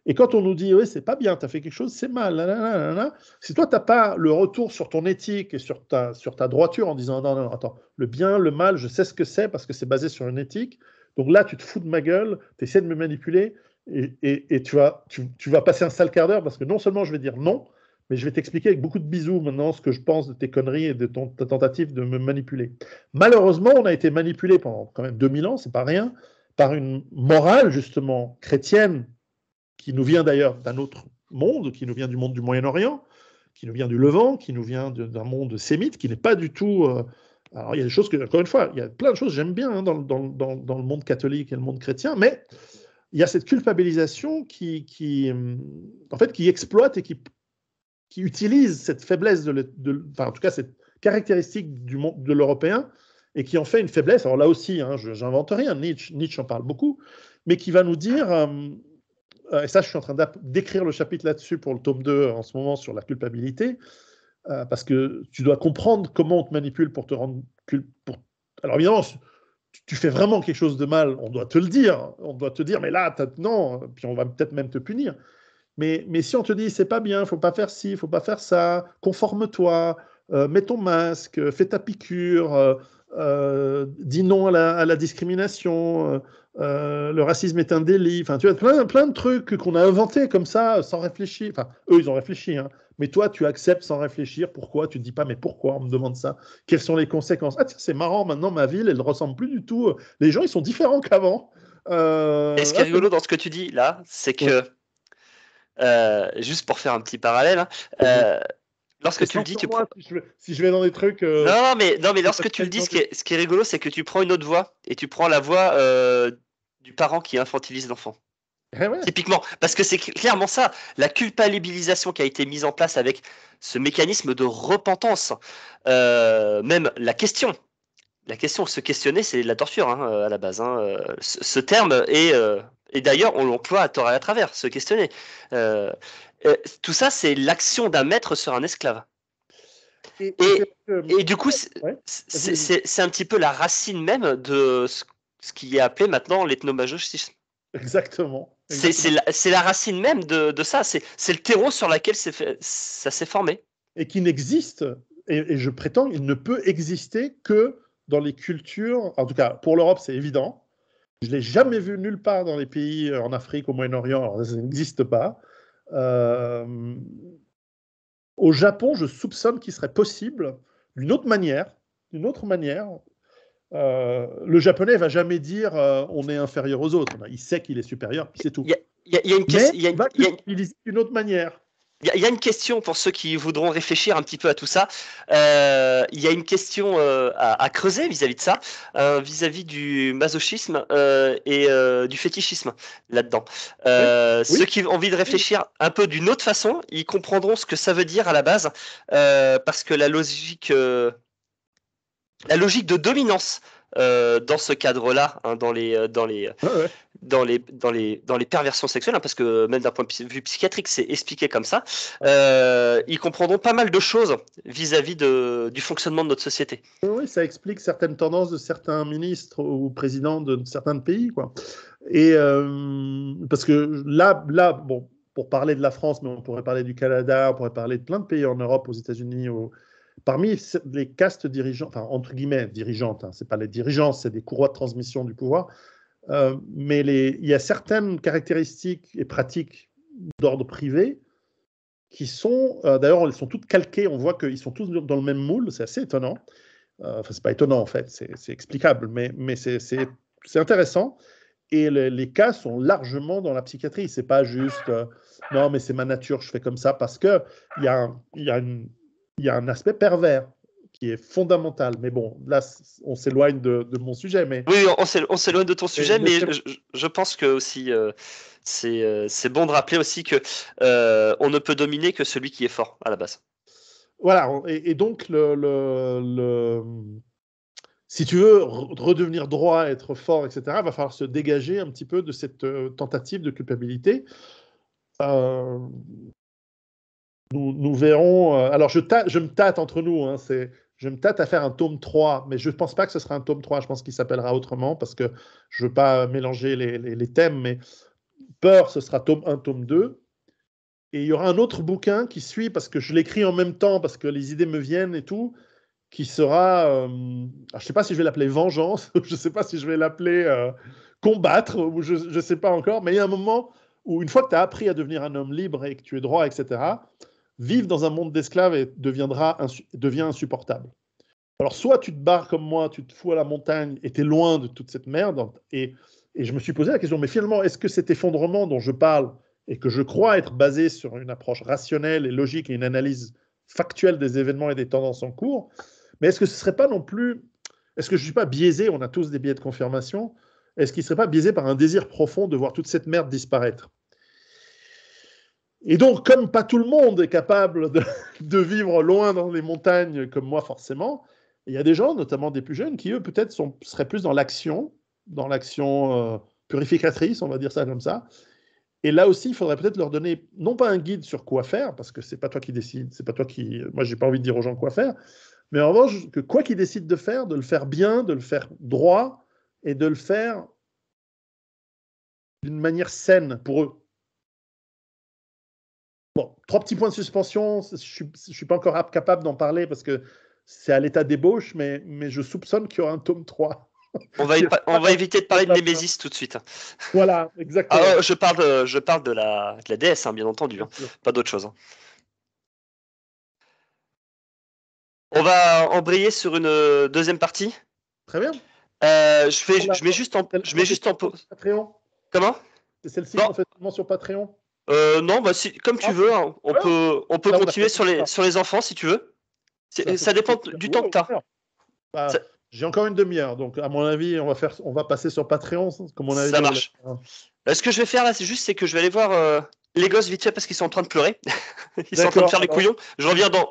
Et quand on nous dit oui c'est pas bien, tu as fait quelque chose, c'est mal, si toi tu n'as pas le retour sur ton éthique et sur ta droiture en disant non attends, le bien, le mal, je sais ce que c'est parce que c'est basé sur une éthique. Donc là tu te fous de ma gueule, tu essaies de me manipuler. Et tu vas passer un sale quart d'heure parce que non seulement je vais dire non, mais je vais t'expliquer avec beaucoup de bisous maintenant ce que je pense de tes conneries et de ta tentative de me manipuler. Malheureusement, on a été manipulé pendant quand même 2000 ans, c'est pas rien, par une morale justement chrétienne qui nous vient d'ailleurs d'un autre monde, qui nous vient du monde du Moyen-Orient, qui nous vient du Levant, qui nous vient d'un monde sémite, qui n'est pas du tout... alors il y a des choses que, encore une fois, il y a plein de choses que j'aime bien hein, dans le monde catholique et le monde chrétien, mais il y a cette culpabilisation qui exploite et qui utilise cette faiblesse, en tout cas cette caractéristique du monde de l'Européen, et qui en fait une faiblesse. Alors là aussi, hein, je n'invente rien, Nietzsche en parle beaucoup, mais qui va nous dire, et ça je suis en train d'écrire le chapitre là-dessus pour le tome 2 en ce moment sur la culpabilité, parce que tu dois comprendre comment on te manipule pour te rendre Alors évidemment, tu fais vraiment quelque chose de mal, on doit te le dire. On doit te dire, mais là, non, puis on va peut-être même te punir. Mais si on te dit, c'est pas bien, il faut pas faire ci, il faut pas faire ça, conforme-toi, mets ton masque, fais ta piqûre, dis non à la discrimination, le racisme est un délit. Enfin, tu as plein de trucs qu'on a inventés comme ça, sans réfléchir. Enfin, eux, ils ont réfléchi, hein. Mais toi, tu acceptes sans réfléchir. Pourquoi? Tu ne dis pas, mais pourquoi on me demande ça? Quelles sont les conséquences? Ah tiens, c'est marrant, maintenant, ma ville, elle ne ressemble plus du tout. Les gens, ils sont différents qu'avant. Et ce qui est rigolo dans ce que tu dis là, c'est que, juste pour faire un petit parallèle, lorsque tu le dis, si je vais dans des trucs. Non, mais lorsque tu le dis, ce qui est rigolo, c'est que tu prends une autre voie et tu prends la voie du parent qui infantilise l'enfant. Ouais. Typiquement, parce que c'est clairement ça, la culpabilisation qui a été mise en place avec ce mécanisme de repentance, même la question, se questionner, c'est la torture hein, à la base. Hein, ce terme et d'ailleurs on l'emploie à tort et à travers, se questionner. Tout ça, c'est l'action d'un maître sur un esclave. Et du coup, c'est un petit peu la racine même de ce qui est appelé maintenant l'ethnomagogisme. Exactement. C'est la racine même de ça. C'est le terreau sur lequel ça s'est formé. Et qui n'existe, et je prétends, il ne peut exister que dans les cultures, en tout cas pour l'Europe c'est évident, je ne l'ai jamais vu nulle part dans les pays en Afrique, au Moyen-Orient, ça n'existe pas. Au Japon, je soupçonne qu'il serait possible, d'une autre manière, le japonais ne va jamais dire on est inférieur aux autres. Il sait qu'il est supérieur, puis c'est tout. Il y a une Mais il va l'utiliser d'une autre manière. Il y a une question pour ceux qui voudront réfléchir un petit peu à tout ça. Il y a une question à creuser vis-à-vis de ça, vis-à-vis du masochisme et du fétichisme là-dedans. Ceux qui ont envie de réfléchir un peu d'une autre façon, ils comprendront ce que ça veut dire à la base, parce que la logique de dominance dans ce cadre-là, hein, dans les perversions sexuelles, hein, parce que même d'un point de vue psychiatrique, c'est expliqué comme ça, ils comprendront pas mal de choses vis-à-vis du fonctionnement de notre société. Oui, ça explique certaines tendances de certains ministres ou présidents de certains pays, quoi. Et parce que là, bon, pour parler de la France, mais on pourrait parler du Canada, on pourrait parler de plein de pays en Europe, aux États-Unis, parmi les castes dirigeantes, enfin entre guillemets dirigeantes, hein, c'est pas les dirigeants, c'est des courroies de transmission du pouvoir. Mais il y a certaines caractéristiques et pratiques d'ordre privé qui sont, d'ailleurs, elles sont toutes calquées. On voit qu'ils sont tous dans le même moule. C'est assez étonnant. Enfin, c'est pas étonnant en fait, c'est explicable, mais c'est intéressant. Et les cas sont largement dans la psychiatrie. C'est pas juste non, mais c'est ma nature, je fais comme ça, parce que il y a un aspect pervers qui est fondamental. Mais bon, là, on s'éloigne de mon sujet. Mais oui, on s'éloigne de ton sujet, mais je pense que aussi c'est bon de rappeler aussi que on ne peut dominer que celui qui est fort à la base. Voilà, et donc si tu veux redevenir droit, être fort, etc., il va falloir se dégager un petit peu de cette tentative de culpabilité. Nous verrons. Alors, je me tâte entre nous. Hein, je me tâte à faire un tome 3, mais je ne pense pas que ce sera un tome 3. Je pense qu'il s'appellera autrement parce que je ne veux pas mélanger les thèmes. Mais Peur, ce sera tome 1, tome 2. Et il y aura un autre bouquin qui suit parce que je l'écris en même temps, parce que les idées me viennent et tout, qui sera. Je ne sais pas si je vais l'appeler Vengeance, je ne sais pas si je vais l'appeler Combattre, ou je ne sais pas encore. Mais il y a un moment où, une fois que tu as appris à devenir un homme libre et que tu es droit, etc., vivre dans un monde d'esclaves devient insupportable. Alors, soit tu te barres comme moi, tu te fous à la montagne et tu es loin de toute cette merde. Et je me suis posé la question, mais finalement, est-ce que cet effondrement dont je parle et que je crois être basé sur une approche rationnelle et logique et une analyse factuelle des événements et des tendances en cours, mais est-ce que ce ne serait pas non plus... Est-ce que je ne suis pas biaisé, on a tous des biais de confirmation, est-ce qu'il ne serait pas biaisé par un désir profond de voir toute cette merde disparaître ? Et donc, comme pas tout le monde est capable de vivre loin dans les montagnes comme moi forcément, il y a des gens, notamment des plus jeunes, qui eux peut-être seraient plus dans l'action purificatrice, on va dire ça comme ça. Et là aussi, il faudrait peut-être leur donner, non pas un guide sur quoi faire, parce que c'est pas toi qui décides, c'est pas toi qui... Moi, j'ai pas envie de dire aux gens quoi faire, mais en revanche, que quoi qu'ils décident de faire, de le faire bien, de le faire droit, et de le faire d'une manière saine pour eux. Bon, 3 petits points de suspension, je suis pas encore capable d'en parler parce que c'est à l'état d'ébauche, mais je soupçonne qu'il y aura un tome 3. On va éviter de parler de Némésis tout de suite. Voilà, exactement. Ah, je parle de la déesse, hein, bien entendu, hein, pas d'autre chose. Hein. On va embrayer sur une deuxième partie. Très bien. Je mets juste en pause. Patreon. Comment ? C'est celle-ci qu'on fait seulement sur Patreon. Non, bah comme tu veux. Hein. On peut continuer sur les enfants si tu veux. Ça dépend du temps que tu as. Bah, j'ai encore une demi-heure, donc à mon avis, on va passer sur Patreon, comme on avait dit. Ça marche. Ce que je vais faire là, c'est que je vais aller voir les gosses vite fait parce qu'ils sont en train de pleurer. Ils sont en train de faire les couillons. Je reviens dans